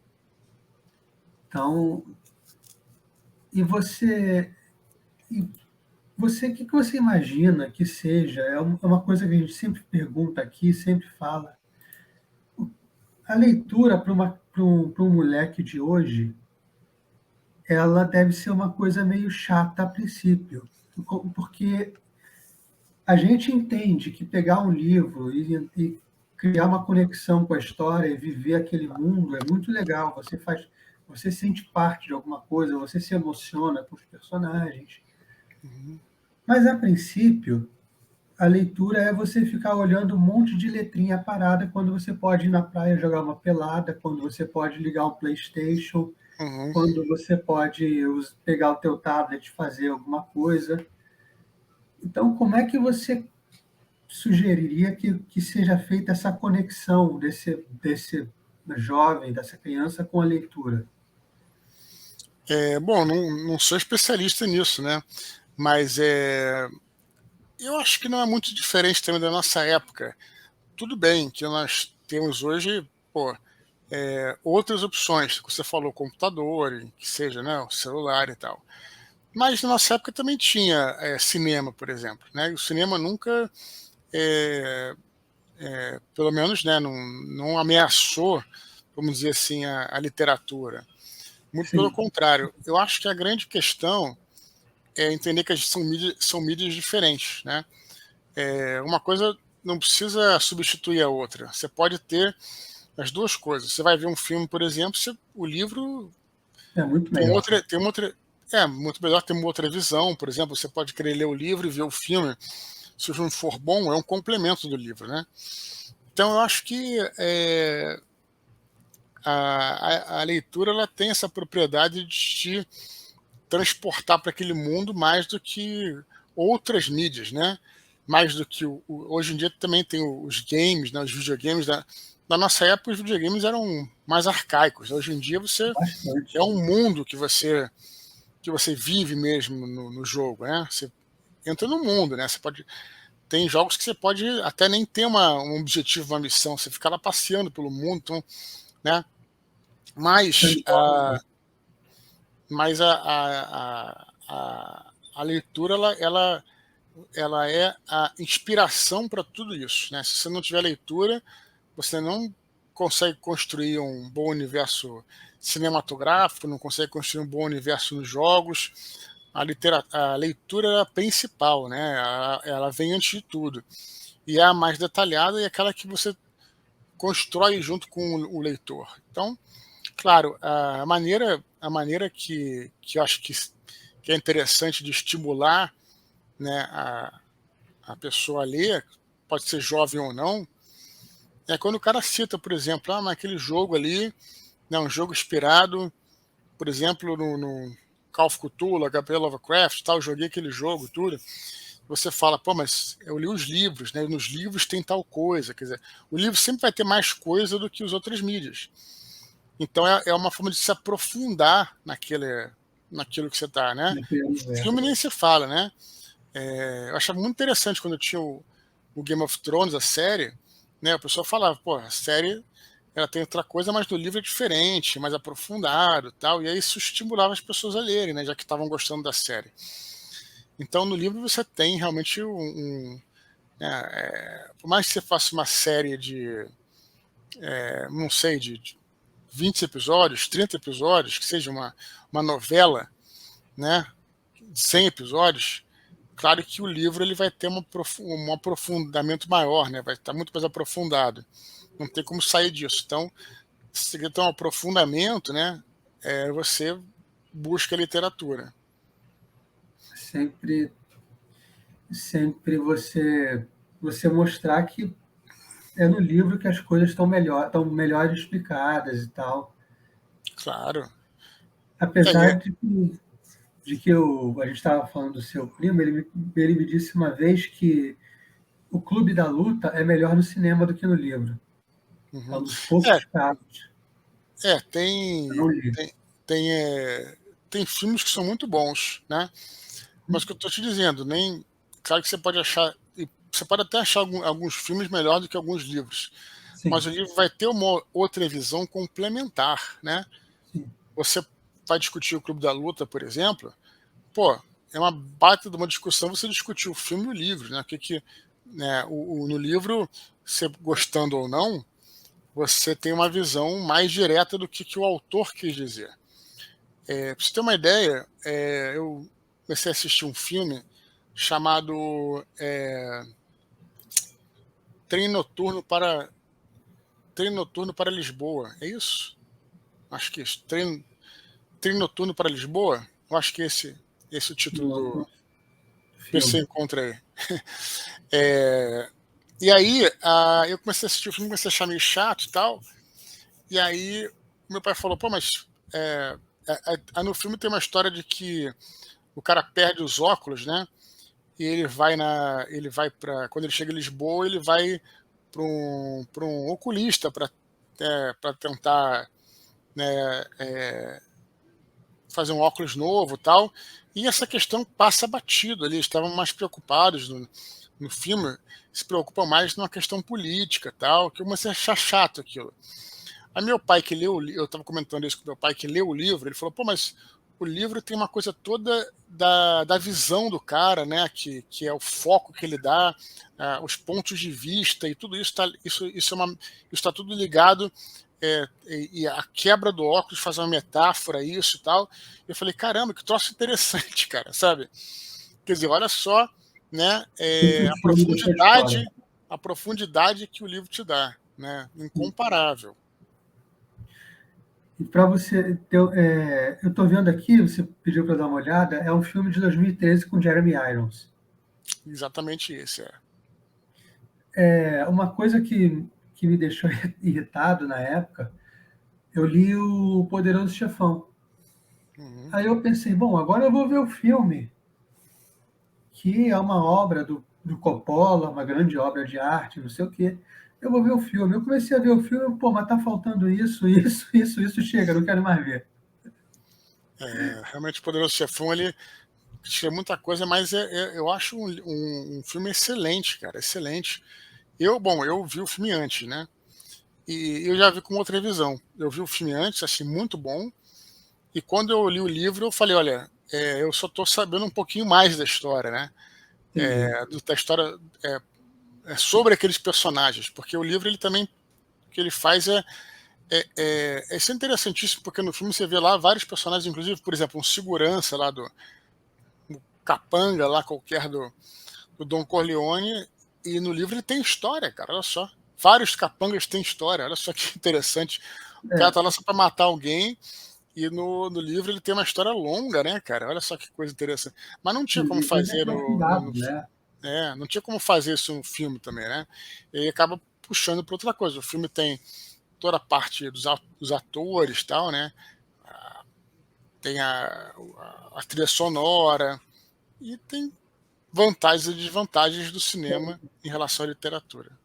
Então, e você, e você, o que você imagina que seja? É uma coisa que a gente sempre pergunta aqui, sempre fala. A leitura para um moleque de hoje, ela deve ser uma coisa meio chata a princípio, porque a gente entende que pegar um livro e criar uma conexão com a história e viver aquele mundo é muito legal. Você sente parte de alguma coisa, você se emociona com os personagens. Uhum. Mas a princípio, a leitura é você ficar olhando um monte de letrinha parada quando você pode ir na praia jogar uma pelada, quando você pode ligar um PlayStation, Uhum. quando você pode pegar o teu tablet e fazer alguma coisa. Então, como é que você sugeriria que seja feita essa conexão desse jovem, dessa criança com a leitura? Bom, não sou especialista nisso, né? Mas eu acho que não é muito diferente também da nossa época. Tudo bem que nós temos hoje, pô, outras opções, que você falou, computador, que seja, né, o celular e tal. Mas na nossa época também tinha cinema, por exemplo, né? E o cinema nunca, é, pelo menos, né, não ameaçou, vamos dizer assim, a literatura. Muito pelo Sim, contrário. Eu acho que a grande questão é entender que são mídias diferentes, né? Uma coisa não precisa substituir a outra. Você pode ter as duas coisas. Você vai ver um filme, por exemplo, o livro é muito tem melhor. outra, tem uma outra, muito melhor ter uma outra visão. Por exemplo, você pode querer ler o livro e ver o filme. Se o filme for bom, é um complemento do livro, né? Então, eu acho que a leitura ela tem essa propriedade de te transportar para aquele mundo mais do que outras mídias, né? Mais do que hoje em dia também tem os games, né? Os videogames da nossa época, os videogames eram mais arcaicos. Hoje em dia você Bastante. é um mundo que você vive mesmo no jogo, né? Você entra no mundo, né? Você pode tem jogos que você pode até nem ter um objetivo, uma missão, você fica lá passeando pelo mundo, então, né? Mas Sandbox. mas a leitura ela é a inspiração para tudo isso, né? Se você não tiver leitura, você não consegue construir um bom universo cinematográfico, não consegue construir um bom universo nos jogos. A leitura é a principal, né? Ela vem antes de tudo. E é a mais detalhada e é aquela que você constrói junto com o leitor. Então, claro, a maneira que eu acho que é interessante de estimular né, a pessoa lê, pode ser jovem ou não, é quando o cara cita, por exemplo, mas aquele jogo ali, né, um jogo inspirado, por exemplo, no Call of Cthulhu, HP Lovecraft, tal, joguei aquele jogo, tudo. Você fala, pô, mas eu li os livros, né? Nos livros tem tal coisa. Quer dizer, o livro sempre vai ter mais coisa do que as outras mídias. Então é uma forma de se aprofundar naquilo que você está, né? naquele O filme universo. nem se fala, né? Eu achava muito interessante quando eu tinha o Game of Thrones, a série, né? O pessoal falava, pô, a série ela tem outra coisa, mas no livro é diferente, mais aprofundado, tal. E aí isso estimulava as pessoas a lerem, né? Já que estavam gostando da série. Então no livro você tem realmente por mais que você faça uma série de, não sei, de 20 episódios, 30 episódios, que seja uma novela, né? De 100 episódios, claro que o livro ele vai ter um aprofundamento maior, né? Vai estar muito mais aprofundado. Não tem como sair disso. Então, se você quer ter um aprofundamento, né? Você busca literatura. Sempre, sempre você mostrar que é no livro que as coisas estão melhor explicadas e tal. Claro. É, Apesar de que a gente estava falando do seu primo, ele me disse uma vez que o Clube da Luta é melhor no cinema do que no livro. É uhum. um dos é, poucos casos. Eu tem, não li. tem, tem filmes que são muito bons, né? Mas o que eu estou te dizendo, nem. Claro que você pode achar. Você pode até achar alguns filmes melhor do que alguns livros. Mas Sim, o livro vai ter uma outra visão complementar, né? sim. Você vai discutir o Clube da Luta, por exemplo, pô, é uma baita de uma discussão você discutir o filme e o livro, né? Né, no livro, você gostando ou não, você tem uma visão mais direta do que o autor quis dizer. Pra você ter uma ideia, eu comecei a assistir um filme chamado Trem Noturno para Trem Noturno para Lisboa. É isso? Acho que é isso. Trem Noturno para Lisboa? Eu acho que esse é o título No Vê se você filme. encontra aí. E aí, eu comecei a assistir o filme, comecei a achar meio chato e tal. E aí, meu pai falou: pô, mas no filme tem uma história de que o cara perde os óculos, né? E ele vai para quando ele chega em Lisboa, ele vai para um oculista para tentar, né, fazer um óculos novo, tal. E essa questão passa batido. Eles estavam mais preocupados no filme, se preocupam mais numa questão política, tal. Que eu comecei a achar chato aquilo. Aí meu pai que leu, eu estava comentando isso com meu pai que leu o livro, ele falou: pô, mas o livro tem uma coisa toda da visão do cara, né? Que é o foco que ele dá, os pontos de vista e tudo isso está tudo ligado. E a quebra do óculos faz uma metáfora, isso e tal. Eu falei: caramba, que troço interessante, cara, sabe? Quer dizer, olha só, né? O que o filme deixou de fora. A profundidade que o livro te dá, né? Incomparável. E para você ter, eu estou vendo aqui, você pediu para dar uma olhada, é um filme de 2013 com Jeremy Irons. Exatamente isso, Uma coisa que me deixou irritado na época, eu li o Poderoso Chefão. Uhum. Aí eu pensei, bom, agora eu vou ver o filme, que é uma obra do Coppola, uma grande obra de arte, não sei o quê. Eu vou ver o filme. Eu comecei a ver o filme, pô, mas tá faltando isso, isso, isso, chega, não quero mais ver. Realmente, o Poderoso Chefão, ele tinha muita coisa, mas eu acho um filme excelente, cara, excelente. Eu vi o filme antes, né? E eu já vi com outra visão. Eu vi o filme antes, achei muito bom. E quando eu li o livro, eu falei: olha, eu só estou sabendo um pouquinho mais da história, né? Entendi. Da história sobre aqueles personagens, porque o livro ele também o que ele faz isso é interessantíssimo, porque no filme você vê lá vários personagens, inclusive, por exemplo, um segurança lá um capanga lá qualquer do Don Corleone, e no livro ele tem história, cara, olha só. Vários capangas têm história, olha só que interessante. O cara É, tá lá só pra matar alguém, E no livro ele tem uma história longa, né, cara? Olha só que coisa interessante. Mas não tinha O como livro ele é fazer aprofundado, né? não tinha como fazer isso no filme também, né? E aí acaba puxando para outra coisa. O filme tem toda a parte dos atores e tal, né? Tem a trilha sonora e tem vantagens e desvantagens do cinema em relação à literatura.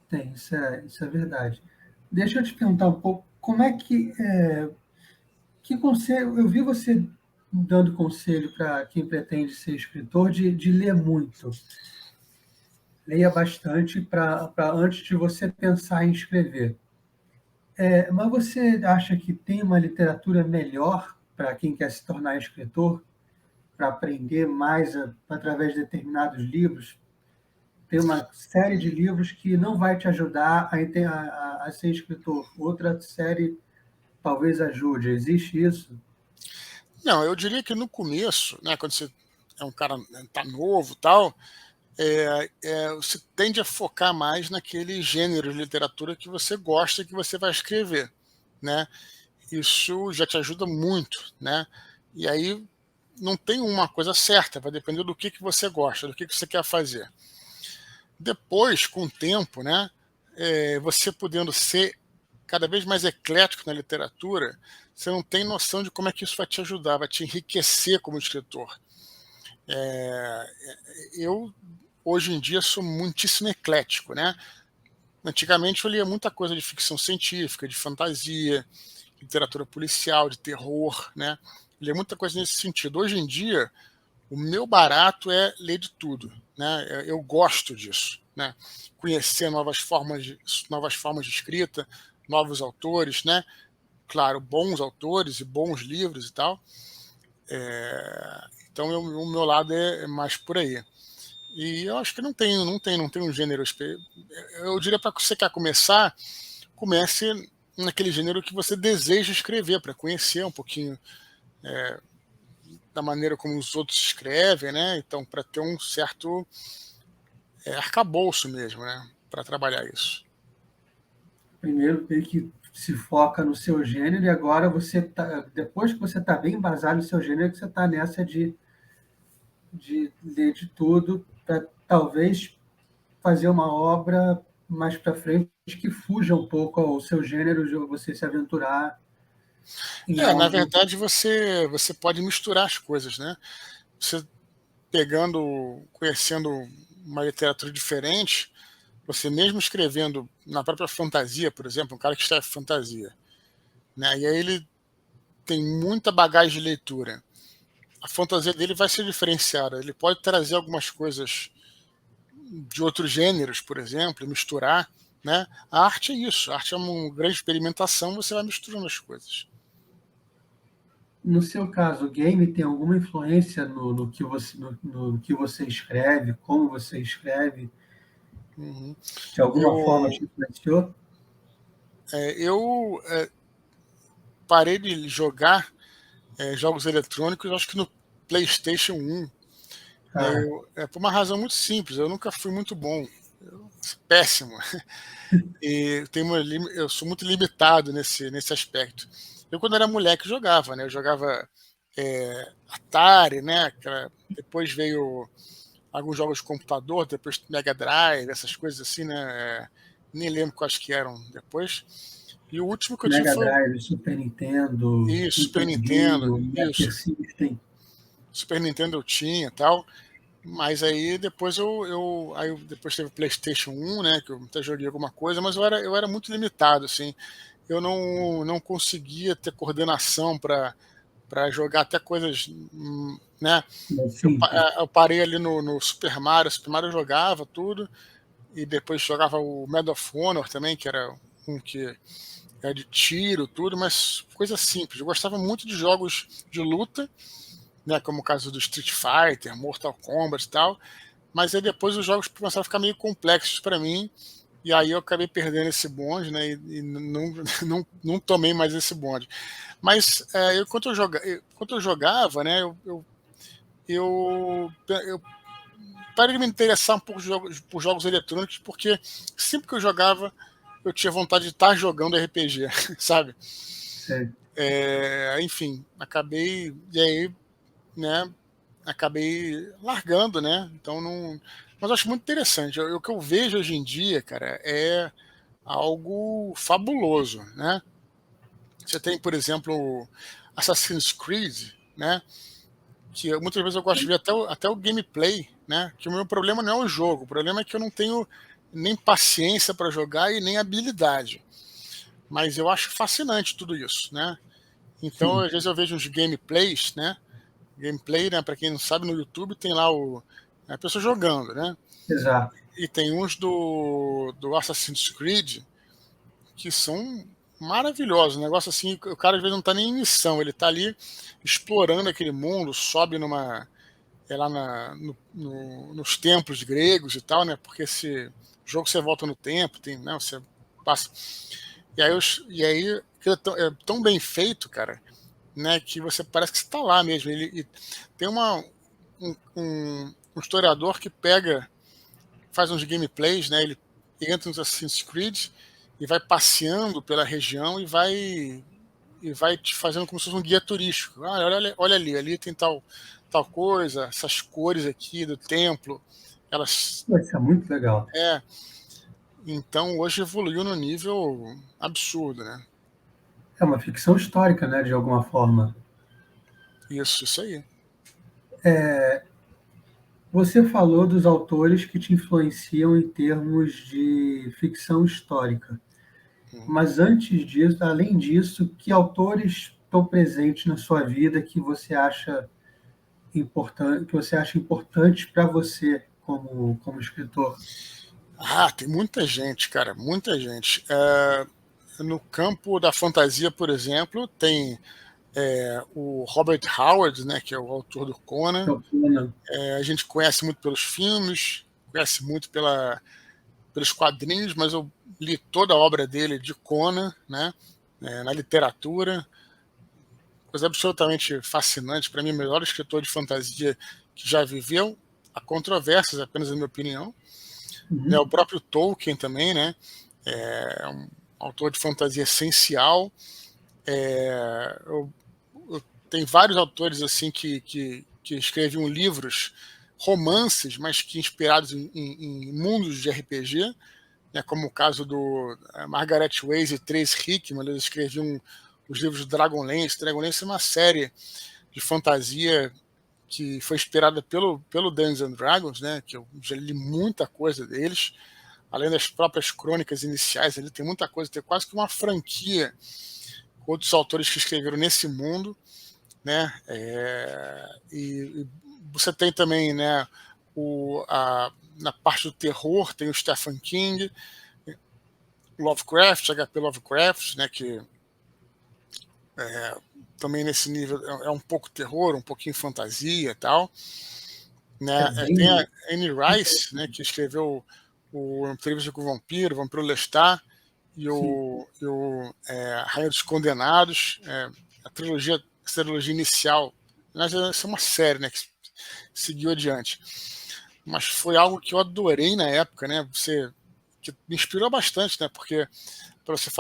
Tem, isso é verdade. Deixa eu te perguntar um pouco, como é que conselho, eu vi você dando conselho para quem pretende ser escritor de ler muito. Leia bastante para antes de você pensar em escrever. Mas você acha que tem uma literatura melhor para quem quer se tornar escritor, para aprender mais através de determinados livros? Tem uma série de livros que não vai te ajudar a ser escritor. Outra série talvez ajude. Existe isso? Não, eu diria que no começo, né, quando você é um cara tá novo, tal, você tende a focar mais naquele gênero de literatura que você gosta e que você vai escrever, né? Isso já te ajuda muito, né? E aí não tem uma coisa certa, vai depender do que você gosta, do que você quer fazer. Depois, com o tempo, né, você podendo ser cada vez mais eclético na literatura, você não tem noção de como é que isso vai te ajudar, vai te enriquecer como escritor. Eu, hoje em dia, sou muitíssimo eclético, né? Antigamente eu lia muita coisa de ficção científica, de fantasia, literatura policial, de terror, né? Eu lia muita coisa nesse sentido. Hoje em dia, o meu barato é ler de tudo, né? Eu gosto disso, né? Conhecer novas formas de escrita, novos autores, né? Claro, bons autores e bons livros e tal. Então, o meu lado é mais por aí. E eu acho que não tem um gênero. Eu diria para você quer começar, comece naquele gênero que você deseja escrever, para conhecer um pouquinho da maneira como os outros escrevem, né? Então, para ter um certo arcabouço mesmo, né? Para trabalhar isso. Primeiro, tem que se foca no seu gênero e agora depois que você está bem embasado no seu gênero, que você está nessa de ler de tudo para talvez fazer uma obra mais para frente que fuja um pouco ao seu gênero, de você se aventurar em Na algo. verdade, você pode misturar as coisas, né? Você conhecendo uma literatura diferente, você mesmo escrevendo na própria fantasia, por exemplo, um cara que escreve fantasia, né? E aí ele tem muita bagagem de leitura. A fantasia dele vai ser diferenciada. Ele pode trazer algumas coisas de outros gêneros, por exemplo, e misturar, né? A arte é isso. A arte é uma grande experimentação. Você vai misturando as coisas. No seu caso, o game tem alguma influência no que você escreve, como você escreve? Uhum. De alguma forma Eu, te influenciou? eu parei de jogar jogos eletrônicos, acho que no PlayStation 1. Né? Ah, Por uma razão muito simples, eu nunca fui muito bom. Eu sou péssimo. E eu sou muito limitado nesse aspecto. Eu, quando era moleque, jogava, né? Eu jogava Atari, né? Depois veio alguns jogos de computador, depois Mega Drive, essas coisas assim, né? Nem lembro quais que eram depois. E o último que eu tive Mega foi Drive, Super Nintendo, Super Nintendo, Nintendinho, Master isso. System. Super Nintendo eu tinha e tal. Mas aí depois depois teve o PlayStation 1, né, que eu até joguei alguma coisa, mas eu era muito limitado, assim. Eu não conseguia ter coordenação para jogar até coisas, né? Mais simples. Eu parei ali no Super Mario eu jogava tudo, e depois jogava o Medal of Honor também, que era um que era de tiro, tudo, mas coisa simples. Eu gostava muito de jogos de luta, né, como o caso do Street Fighter, Mortal Kombat e tal, mas aí depois os jogos começaram a ficar meio complexos para mim, e aí eu acabei perdendo esse bonde, né, e não tomei mais esse bonde. Mas enquanto eu jogava, né, eu parei de me interessar um pouco por jogos eletrônicos, porque sempre que eu jogava, eu tinha vontade de estar jogando RPG, sabe? Sei. Enfim, acabei, e aí, né, acabei largando, né? Então não. Mas eu acho muito interessante. O que eu vejo hoje em dia, cara, é algo fabuloso, né? Você tem, por exemplo, o Assassin's Creed, né? Que muitas vezes eu gosto de ver até o gameplay, né? Que o meu problema não é o jogo, o problema é que eu não tenho nem paciência para jogar e nem habilidade. Mas eu acho fascinante tudo isso, né? Então, Sim, às vezes eu vejo uns gameplays, né? Gameplay, né? Para quem não sabe, no YouTube tem lá a pessoa jogando, né? exato. E tem uns do Assassin's Creed que são maravilhosos. Um negócio assim, o cara às vezes não tá nem em missão, ele tá ali explorando aquele mundo, sobe lá nos templos gregos e tal, né? Porque esse jogo você volta no tempo, tem, né? Você passa. E aí é tão bem feito, cara, né? Que você parece que você tá lá mesmo. E tem um historiador que faz uns gameplays, né? Ele entra nos Assassin's Creed e vai passeando pela região e vai te fazendo como se fosse um guia turístico. Ah, olha ali tem tal coisa, essas cores aqui do templo, elas. Isso é muito legal. É, então hoje evoluiu no nível absurdo, né? É uma ficção histórica, né, de alguma forma. Isso aí. Você falou dos autores que te influenciam em termos de ficção histórica. Uhum. Mas antes disso, além disso, que autores estão presentes na sua vida que você acha importantes para você como escritor? Ah, tem muita gente, cara, muita gente. No campo da fantasia, por exemplo, tem o Robert Howard, né, que é o autor do Conan. Eu, Conan. A gente conhece muito pelos filmes, conhece muito pelos quadrinhos, mas eu li toda a obra dele de Conan, né, na literatura, coisa absolutamente fascinante. Para mim, o melhor escritor de fantasia que já viveu. Há controvérsias, apenas na minha opinião. Né, Uhum. o próprio Tolkien também, né, é um autor de fantasia essencial. Tem vários autores assim que escreviam livros, romances, mas que inspirados em mundos de RPG, né, como o caso do Margaret Weis e Trace Hickman. Eles escreviam os livros do Dragonlance. Dragonlance é uma série de fantasia que foi inspirada pelo Dungeons and Dragons, né, que eu já li muita coisa deles, além das próprias crônicas iniciais. Ele tem muita coisa, tem quase que uma franquia com outros autores que escreveram nesse mundo, né? E você tem também, né, na parte do terror tem o Stephen King, Lovecraft, H.P. Lovecraft, né, que também nesse nível é um pouco terror, um pouquinho fantasia e tal, É né? Tem a bem. Anne Rice, né, que escreveu o Entrevista com o Vampiro Lestat Sim, Rainha dos Condenados, a trilogia inicial. Mas essa é uma série, né, que seguiu adiante. Mas foi algo que eu adorei na época, né? Que me inspirou bastante, né? Porque para você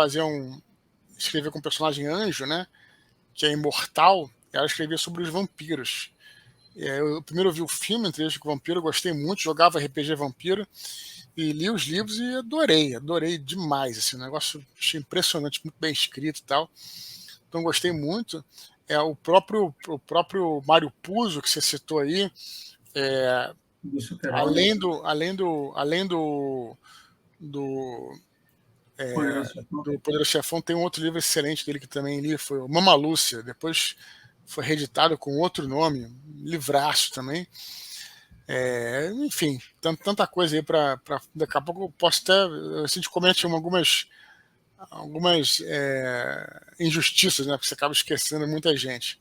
escrever com um personagem anjo, né? Que é imortal, ela escrevia sobre os vampiros. Eu primeiro vi o filme Entrevista com o Vampiro, eu gostei muito, jogava RPG Vampiro e li os livros e adorei demais. Assim, um negócio achei impressionante, muito bem escrito e tal. Então gostei muito. O próprio Mário Puzo que você citou aí, é, do Super-Homem. além do Poderoso Chefão. do Poderoso Chefão, tem um outro livro excelente dele que também li, foi o Mama Lúcia. Depois foi reeditado com outro nome, livraço também. Enfim, tanta coisa aí para. Daqui a pouco eu posso até. A gente comete algumas injustiças, né? Porque você acaba esquecendo muita gente.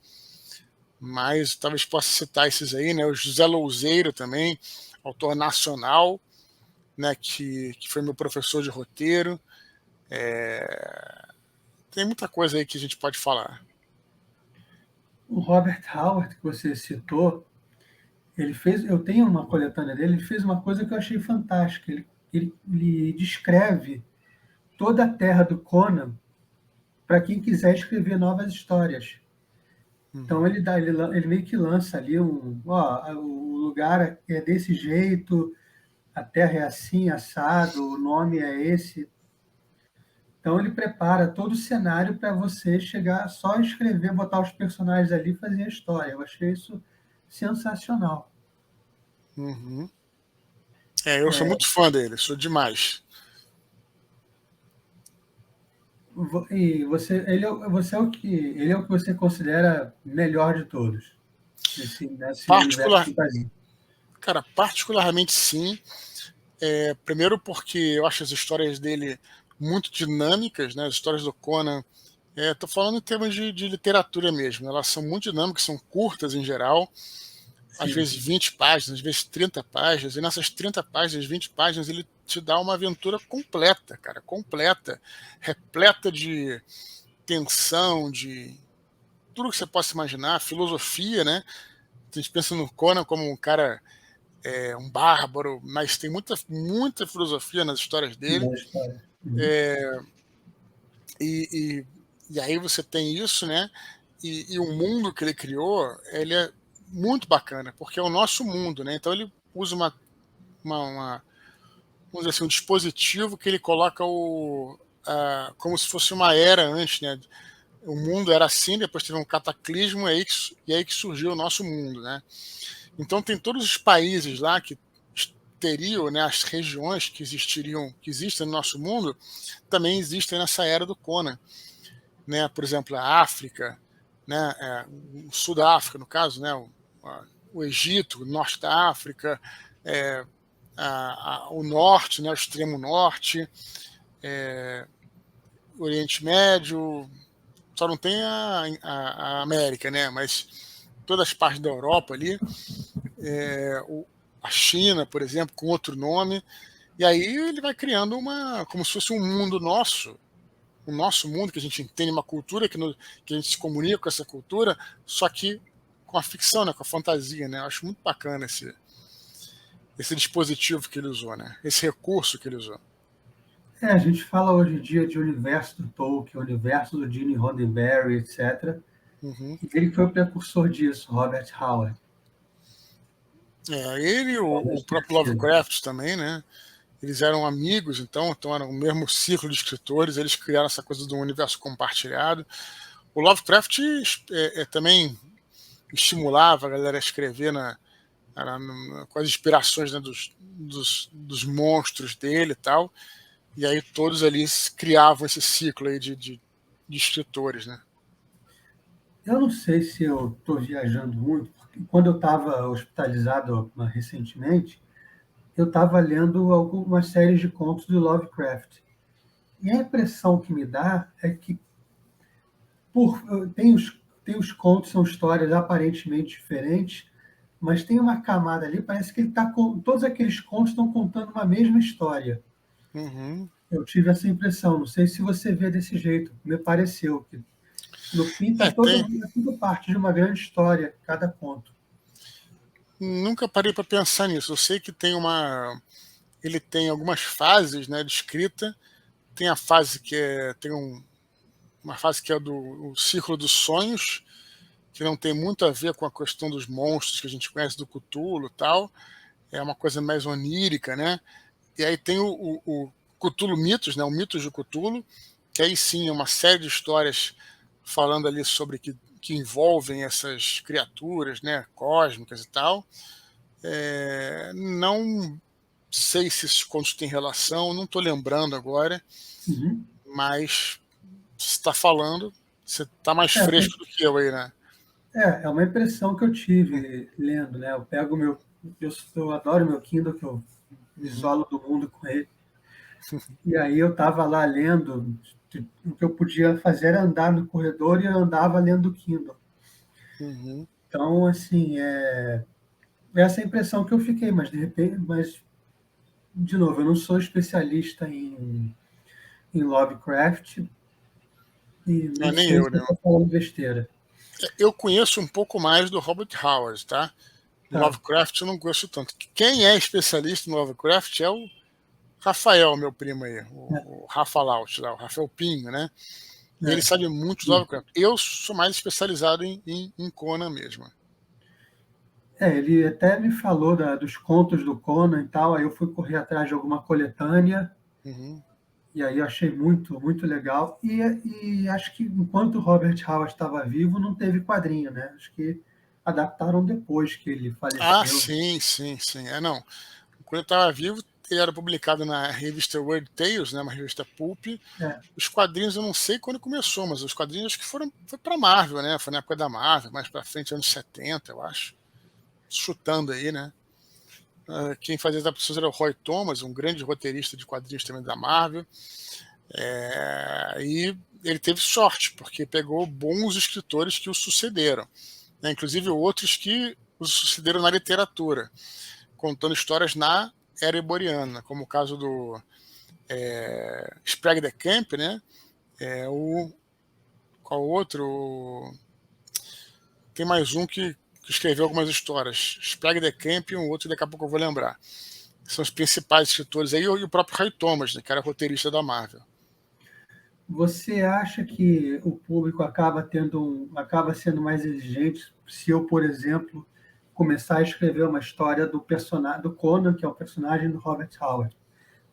Mas talvez possa citar esses aí, né? O José Louzeiro também, autor nacional, né? Que foi meu professor de roteiro. Tem muita coisa aí que a gente pode falar. O Robert Howard, que você citou, eu tenho uma coletânea dele, ele fez uma coisa que eu achei fantástica. Ele descreve toda a terra do Conan para quem quiser escrever novas histórias. Então ele meio que lança ali o lugar é desse jeito, a terra é assim, assado, o nome é esse. Então ele prepara todo o cenário para você chegar, só escrever, botar os personagens ali e fazer a história. Eu achei isso sensacional. Uhum. Eu sou muito fã dele, sou demais. E você ele é o que você considera melhor de todos nesse universo Particular, de fantasia. cara, particularmente sim. Primeiro porque eu acho as histórias dele muito dinâmicas, né? As histórias do Conan. Estou falando em termos de literatura mesmo. Elas são muito dinâmicas, são curtas em geral, às Sim. vezes 20 páginas, às vezes 30 páginas, e nessas 30 páginas, 20 páginas, ele te dá uma aventura completa, cara, completa, repleta de tensão, de tudo que você possa imaginar, filosofia, né? A gente pensa no Conan como um cara, um bárbaro, mas tem muita filosofia nas histórias dele. Da história. Uhum. É, e, e aí você tem isso, né? E o mundo que ele criou, ele é muito bacana, porque é o nosso mundo, né? Então ele usa vamos dizer assim, um dispositivo que ele coloca como se fosse uma era antes, né? O mundo era assim, depois teve um cataclismo e aí que surgiu o nosso mundo, né? Então tem todos os países lá que teriam, né, as regiões que existem no nosso mundo, também existem nessa era do Conan, né? Por exemplo, a África, né? O sul da África, no caso, né? O Egito, o norte da África, o norte, né? O extremo norte, o Oriente Médio, só não tem a América, né? Mas todas as partes da Europa ali, a China, por exemplo, com outro nome, e aí ele vai criando como se fosse um mundo nosso, o nosso mundo, que a gente entende uma cultura, que a gente se comunica com essa cultura, só que com a ficção, né, com a fantasia, né? Eu acho muito bacana esse dispositivo que ele usou, né? Esse recurso que ele usou. A gente fala hoje em dia de universo do Tolkien, universo do Gene Roddenberry, etc. Uhum. E ele foi o precursor disso, Robert Howard. Ele e o próprio Lovecraft também, né? Eles eram amigos, então eram o mesmo ciclo de escritores, eles criaram essa coisa do universo compartilhado. O Lovecraft também estimulava a galera a escrever com as inspirações, né, dos monstros dele e tal, e aí todos ali criavam esse ciclo aí de escritores, né? Eu não sei se eu estou viajando muito, porque quando eu estava hospitalizado recentemente, eu estava lendo algumas séries de contos do Lovecraft. E a impressão que me dá é que tem os contos, são histórias aparentemente diferentes, mas tem uma camada ali, parece que ele tá com. Todos aqueles contos estão contando uma mesma história. Uhum. Eu tive essa impressão, não sei se você vê desse jeito, me pareceu que no fim está Tem. tudo parte de uma grande história, cada conto. Nunca parei para pensar nisso. Eu sei que ele tem algumas fases, né, de escrita. Tem a fase uma fase que é o círculo dos sonhos, que não tem muito a ver com a questão dos monstros que a gente conhece do Cthulhu e tal. É uma coisa mais onírica, né? E aí tem o Cthulhu Mitos, né? O Mitos de Cthulhu, que aí sim é uma série de histórias falando ali sobre que envolvem essas criaturas, né? Cósmicas e tal. Não sei se esses contos têm relação, não estou lembrando agora, Uhum. mas você está falando, você está mais É, fresco do que eu aí, né? é uma impressão que eu tive lendo, né? Eu pego eu adoro meu Kindle, que eu me Uhum, isolo do mundo com ele. E aí eu estava lá lendo, o que eu podia fazer era andar no corredor e eu andava lendo o Kindle. uhum. Então, assim, essa é a impressão que eu fiquei, mas de repente, de novo, eu não sou especialista em Lovecraft e não Nem sei eu, se eu né? estou falando besteira. Eu conheço um pouco mais do Robert Howard, tá? Tá. Lovecraft eu não conheço tanto. Quem é especialista em Lovecraft é o Rafael, meu primo aí, É. o Rafa Laut, lá, o Rafael Pinho, né? E ele sabe muito do Lovecraft. Eu sou mais especializado em Conan mesmo. Ele até me falou dos contos do Conan e tal, aí eu fui correr atrás de alguma coletânea, Uhum. e aí eu achei muito, muito legal. E acho que enquanto o Robert Howard estava vivo, não teve quadrinho, né? Acho que adaptaram depois que ele Ah, faleceu. sim, sim, sim. Não. Quando eu estava vivo, ele era publicado na revista Weird Tales, né, uma revista pulp. É, Os quadrinhos eu não sei quando começou, mas os quadrinhos acho que foi para Marvel, né? Foi na época da Marvel, mais para frente, anos 70, eu acho. Chutando aí, né? Quem fazia as adaptações era o Roy Thomas, um grande roteirista de quadrinhos também da Marvel. E ele teve sorte, porque pegou bons escritores que o sucederam, né? Inclusive outros que o sucederam na literatura, contando histórias na era eboriana, como o caso do Sprague de Camp, né? Qual outro? Tem mais um que escreveu algumas histórias. Sprague de Camp e um outro, daqui a pouco eu vou lembrar. São os principais escritores aí, e o próprio Roy Thomas, né, que era roteirista da Marvel. você acha que o público acaba sendo mais exigente se eu, por exemplo, começar a escrever uma história do personagem do Conan, que é o personagem do Robert Howard?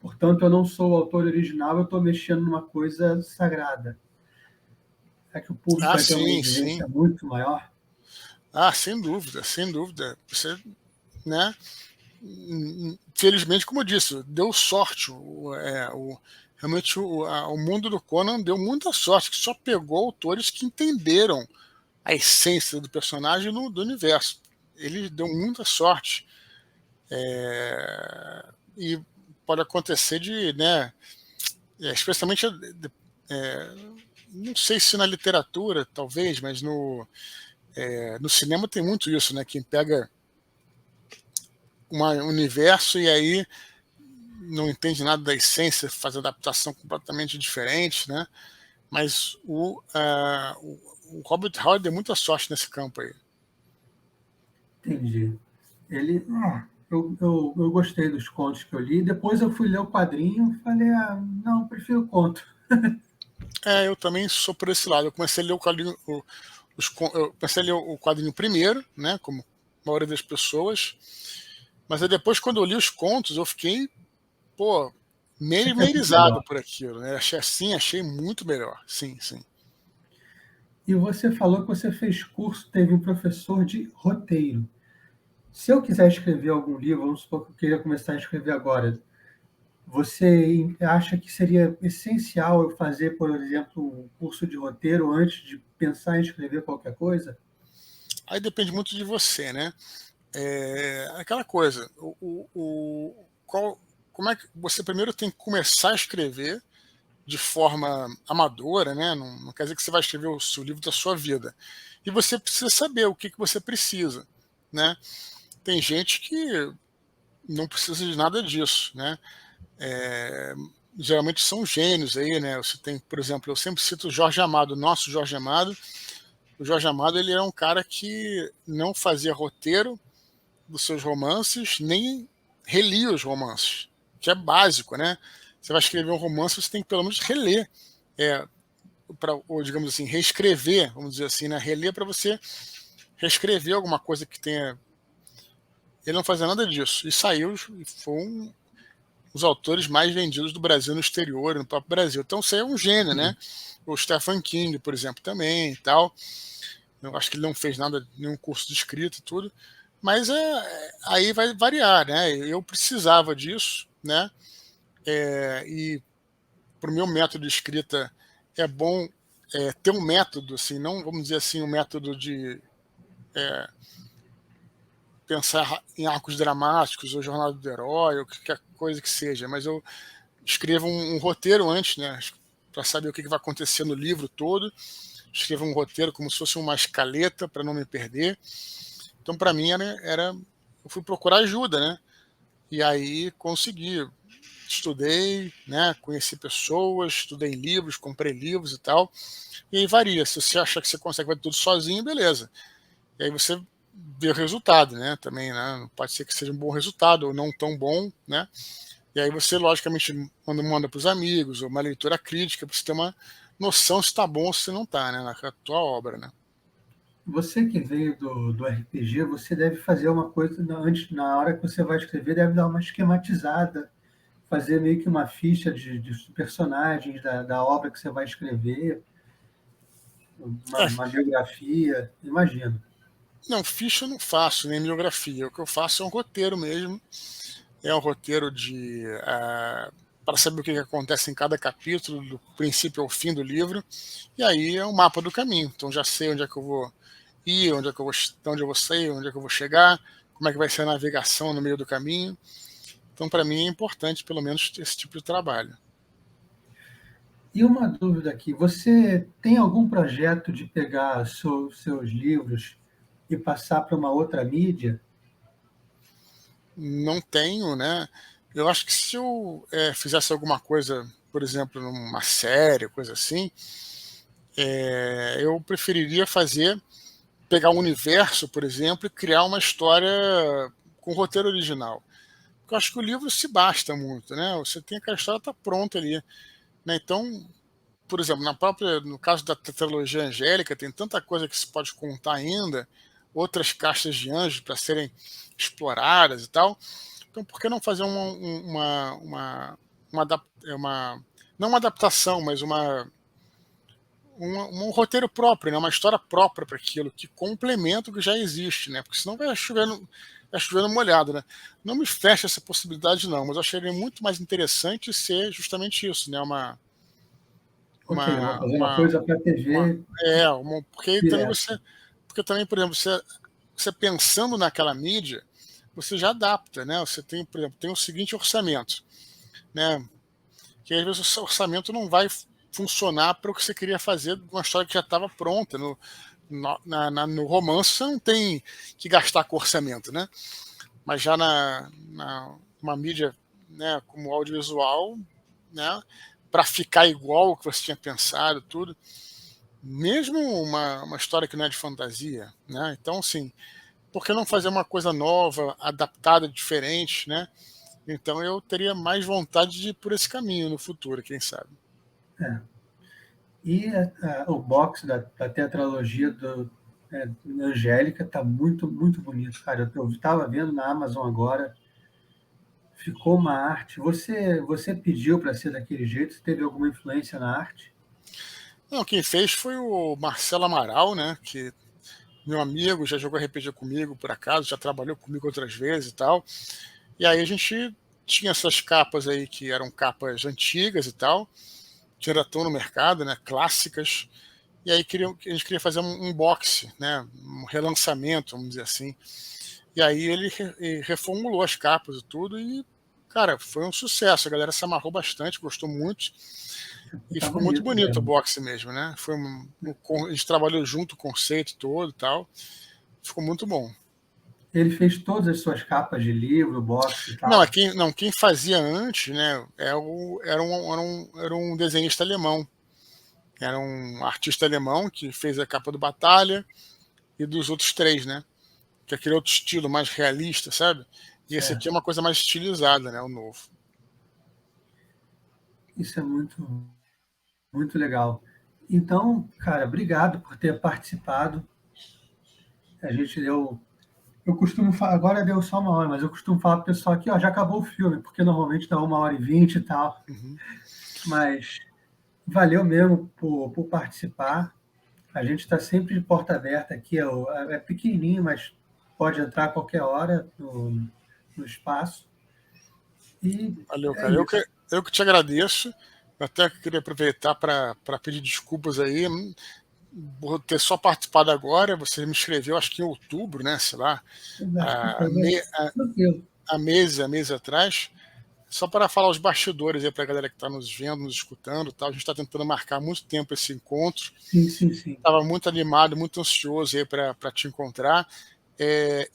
Portanto, eu não sou o autor original, eu estou mexendo numa coisa sagrada. É que o público Ah, vai ter uma sim, exigência sim. muito maior? Ah, sem dúvida, sem dúvida. Você, né? Felizmente, como eu disse, deu sorte. Realmente o mundo do Conan deu muita sorte, que só pegou autores que entenderam a essência do personagem do universo. Ele deu muita sorte. E pode acontecer né, especialmente, não sei se na literatura, talvez, mas no cinema tem muito isso, né? Quem pega um universo e aí não entende nada da essência, faz adaptação completamente diferente, né? Mas o Robert Howard deu muita sorte nesse campo aí. Entendi. Eu gostei dos contos que eu li. Depois eu fui ler o quadrinho e falei, não, eu prefiro o conto. Eu também sou por esse lado. Eu comecei a ler o quadrinho, eu comecei a ler o quadrinho primeiro, né? Como a maioria das pessoas. Mas aí depois, quando eu li os contos, eu fiquei, pô, Você quer ver meirizado melhor? por aquilo, né? Achei muito melhor. Sim, sim. E você falou que você fez curso, teve um professor de roteiro. Se eu quiser escrever algum livro, vamos supor que eu queira começar a escrever agora, você acha que seria essencial eu fazer, por exemplo, um curso de roteiro antes de pensar em escrever qualquer coisa? Aí depende muito de você, né? Aquela coisa, como é que você primeiro tem que começar a escrever de forma amadora, né? Não quer dizer que você vai escrever o seu livro da sua vida. E você precisa saber o que você precisa, né? Tem gente que não precisa de nada disso, né? É, Geralmente são gênios aí, né? Você tem, por exemplo, eu sempre cito o Jorge Amado, nosso Jorge Amado. O Jorge Amado, ele era um cara que não fazia roteiro dos seus romances, nem relia os romances, que é básico, né? Você vai escrever um romance, você tem que pelo menos reler, é, ou digamos assim, reescrever, vamos dizer assim, né? Reler para você reescrever alguma coisa que tenha. Ele não fazia nada disso. E saiu, e foi um dos autores mais vendidos do Brasil no exterior, no próprio Brasil. Então, você é um gênio, né? O Stephen King, por exemplo, também e tal. Eu acho que ele não fez nada, nenhum curso de escrita e tudo. Mas aí vai variar, né? Eu precisava disso, né? E para o meu método de escrita é bom ter um método, assim, não vamos dizer assim, um método de pensar em arcos dramáticos ou jornada do herói ou qualquer coisa que seja, mas eu escrevo um roteiro antes, né? Para saber o que vai acontecer no livro todo. Escrevo um roteiro como se fosse uma escaleta para não me perder. Então, para mim, eu fui procurar ajuda, né? E aí consegui. Estudei, né? Conheci pessoas, estudei livros, comprei livros e tal. E aí varia. Se você achar que você consegue fazer tudo sozinho, beleza. E aí você vê o resultado, né? Também, né? Pode ser que seja um bom resultado ou não tão bom, né? E aí você, logicamente, manda para os amigos, ou uma leitura crítica, para você ter noção se está bom ou se não está, né, na tua obra, né? Você que veio do RPG, você deve fazer uma coisa antes, na hora que você vai escrever, deve dar uma esquematizada, fazer meio que uma ficha de personagens da obra que você vai escrever, É, uma biografia, imagino. não, ficha eu não faço, nem biografia. O que eu faço é um roteiro mesmo. É um roteiro de para saber o que acontece em cada capítulo, do princípio ao fim do livro. E aí é um mapa do caminho. Então já sei onde é que eu vou ir, onde eu vou sair, onde é que eu vou chegar, como é que vai ser a navegação no meio do caminho. Então, para mim, é importante, pelo menos, esse tipo de trabalho. E uma dúvida aqui, você tem algum projeto de pegar seus livros e passar para uma outra mídia? Não tenho, né? Eu acho que se eu fizesse alguma coisa, por exemplo, numa série, coisa assim, eu preferiria pegar um universo, por exemplo, e criar uma história com roteiro original. Porque eu acho que o livro se basta muito, né? Você tem que a história está pronta ali, né? Então, por exemplo, no caso da tetralogia angélica, tem tanta coisa que se pode contar ainda, outras castas de anjos para serem exploradas e tal. Então, por que não fazer não uma adaptação, mas um roteiro próprio, né? Uma história própria para aquilo, que complementa o que já existe, né? Porque senão vai chovendo molhado, né? Não me fecha essa possibilidade, não, mas eu acharia muito mais interessante ser justamente isso, né? Ok, eu vou Uma, fazer uma uma, coisa para a uma, TV porque também direto. porque também, por exemplo, você pensando naquela mídia, você já adapta, né? Você tem, por exemplo, tem o seguinte orçamento, né? Que às vezes o seu orçamento não vai funcionar para o que você queria fazer de uma história que já estava pronta. No romance você não tem que gastar com orçamento, né? Mas já uma mídia, né, como audiovisual, né, para ficar igual ao que você tinha pensado, tudo, mesmo uma história que não é de fantasia, né? Então, assim, por que não fazer uma coisa nova, adaptada, diferente, né? Então eu teria mais vontade de ir por esse caminho no futuro, quem sabe. É. E o box da tetralogia Angélica está muito, muito bonito, cara. Eu estava vendo na Amazon agora, ficou uma arte. Você pediu para ser daquele jeito? Você teve alguma influência na arte? Não, quem fez foi o Marcelo Amaral, né? Que meu amigo, já jogou RPG comigo por acaso, já trabalhou comigo outras vezes e tal. E aí a gente tinha essas capas aí que eram capas antigas e tal, que ainda estão no mercado, né? Clássicas. E aí a gente queria fazer um box, né? Um relançamento, vamos dizer assim. E aí ele reformulou as capas e tudo e, cara, foi um sucesso. A galera se amarrou bastante, gostou muito. E Tá ficou muito bonito bonito o mesmo. box mesmo, né? A gente trabalhou junto o conceito todo e tal. Ficou muito bom. Ele fez todas as suas capas de livro, box e Não, tal. quem fazia antes, né? Era um desenhista alemão. Era um artista alemão que fez a capa do Batalha e dos outros três, né? Que é aquele outro estilo mais realista, sabe? E esse É, aqui é uma coisa mais estilizada, né? O novo. isso é muito, muito legal. Então, cara, obrigado por ter participado. A gente deu. Eu costumo falar, agora deu só uma hora, mas eu costumo falar para o pessoal aqui, ó, já acabou o filme, porque normalmente dá 1h20 e tal. Uhum. Mas valeu mesmo por participar. A gente está sempre de porta aberta aqui, é pequenininho, mas pode entrar a qualquer hora no espaço. E Valeu, é cara. isso. Eu que te agradeço. Eu até queria aproveitar para pedir desculpas aí por ter só participado agora. Você me escreveu, acho que em outubro, né? Sei lá, há, me, Tranquilo. há meses atrás. Só para falar os bastidores aí para a galera que está nos vendo, nos escutando, tal. A gente está tentando marcar há muito tempo esse encontro. Sim, sim, sim. Estava muito animado, muito ansioso aí para te encontrar.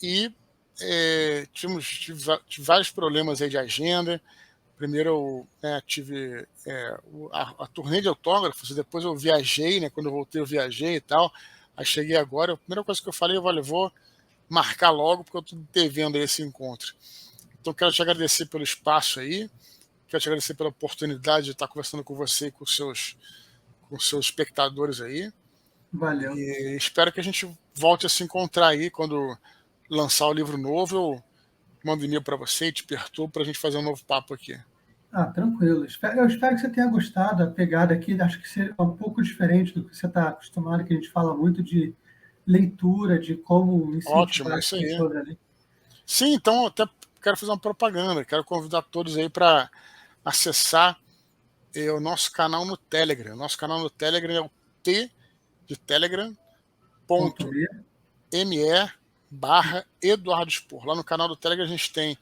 E tive vários problemas aí de agenda. Primeiro eu tive a turnê de autógrafos, e depois eu viajei, né? Quando eu voltei, eu viajei e tal. Aí cheguei agora, a primeira coisa que eu falei, eu vou marcar logo, porque eu estou devendo aí esse encontro. Então, quero te agradecer pelo espaço aí, quero te agradecer pela oportunidade de estar conversando com você e com os seus espectadores aí. Valeu. E espero que a gente volte a se encontrar aí quando lançar o livro novo. Eu mando e-mail para você e te perturbo para a gente fazer um novo papo aqui. Tranquilo. Eu espero que você tenha gostado. A pegada aqui, acho que é um pouco diferente do que você está acostumado, que a gente fala muito de leitura, de como Ótimo, incentivar é as isso aí. pessoas ali. Sim, então eu até quero fazer uma propaganda. Quero convidar todos aí para acessar o nosso canal no Telegram. Nosso canal no Telegram é o T de Telegram, Ponto ponto B. me/Eduardo Spor. Lá no canal do Telegram a gente tem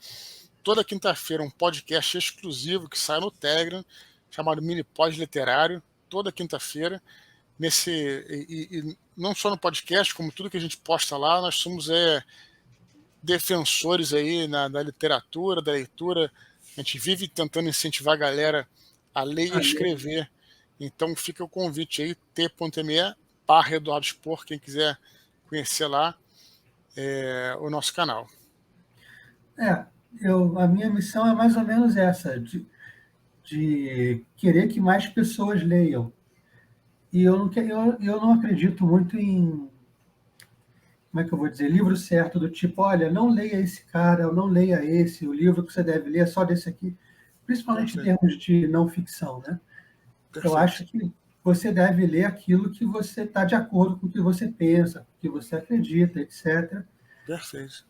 toda quinta-feira um podcast exclusivo que sai no Telegram, chamado Mini Pós Literário, toda quinta-feira. E não só no podcast, como tudo que a gente posta lá, nós somos defensores aí da literatura, da leitura. A gente vive tentando incentivar a galera a ler e Valeu. escrever. Então fica o convite aí, t.me/Eduardo Spor, quem quiser conhecer lá o nosso canal. A minha missão é mais ou menos essa, de querer que mais pessoas leiam. E eu não acredito muito em, como é que eu vou dizer, livro certo, do tipo, olha, não leia esse cara, ou não leia esse, o livro que você deve ler é só desse aqui, principalmente em Perfeito, termos de não ficção, né? Eu perfeito, acho que você deve ler aquilo que você está de acordo com o que você pensa, com o que você acredita, etc. perfeito.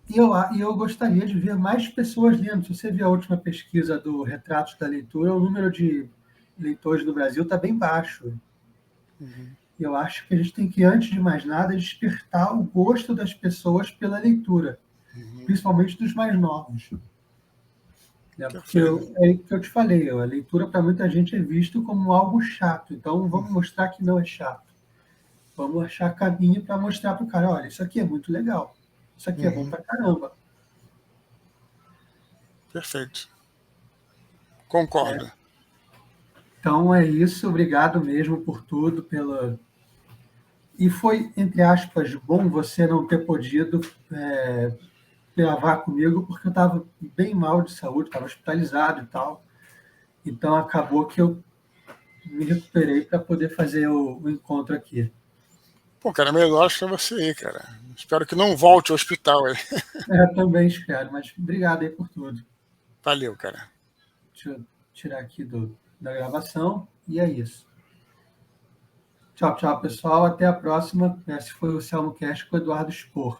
E eu gostaria de ver mais pessoas lendo. Se você ver a última pesquisa do Retratos da Leitura, o número de leitores no Brasil está bem baixo. Uhum. Eu acho que a gente tem que, antes de mais nada, despertar o gosto das pessoas pela leitura, Uhum. principalmente dos mais novos. Né? Porque Perfeito. é o que eu te falei, a leitura para muita gente é visto como algo chato. Então vamos mostrar que não é chato. Vamos achar caminho para mostrar para o cara, olha, isso aqui é muito legal. Isso aqui é bom Uhum. para caramba. Perfeito. Né? Concordo. Então é isso, obrigado mesmo por tudo, e foi, entre aspas, bom você não ter podido gravar comigo, porque eu estava bem mal de saúde, estava hospitalizado e tal. Então acabou que eu me recuperei para poder fazer o encontro aqui. Pô, cara, melhor pra você aí, cara. Espero que não volte ao hospital aí. Também espero, mas obrigado aí por tudo. Valeu, cara. Deixa eu tirar aqui da gravação, e é isso. Tchau, tchau, pessoal. Até a próxima. Esse foi o Selmo Cast com o Eduardo Spor.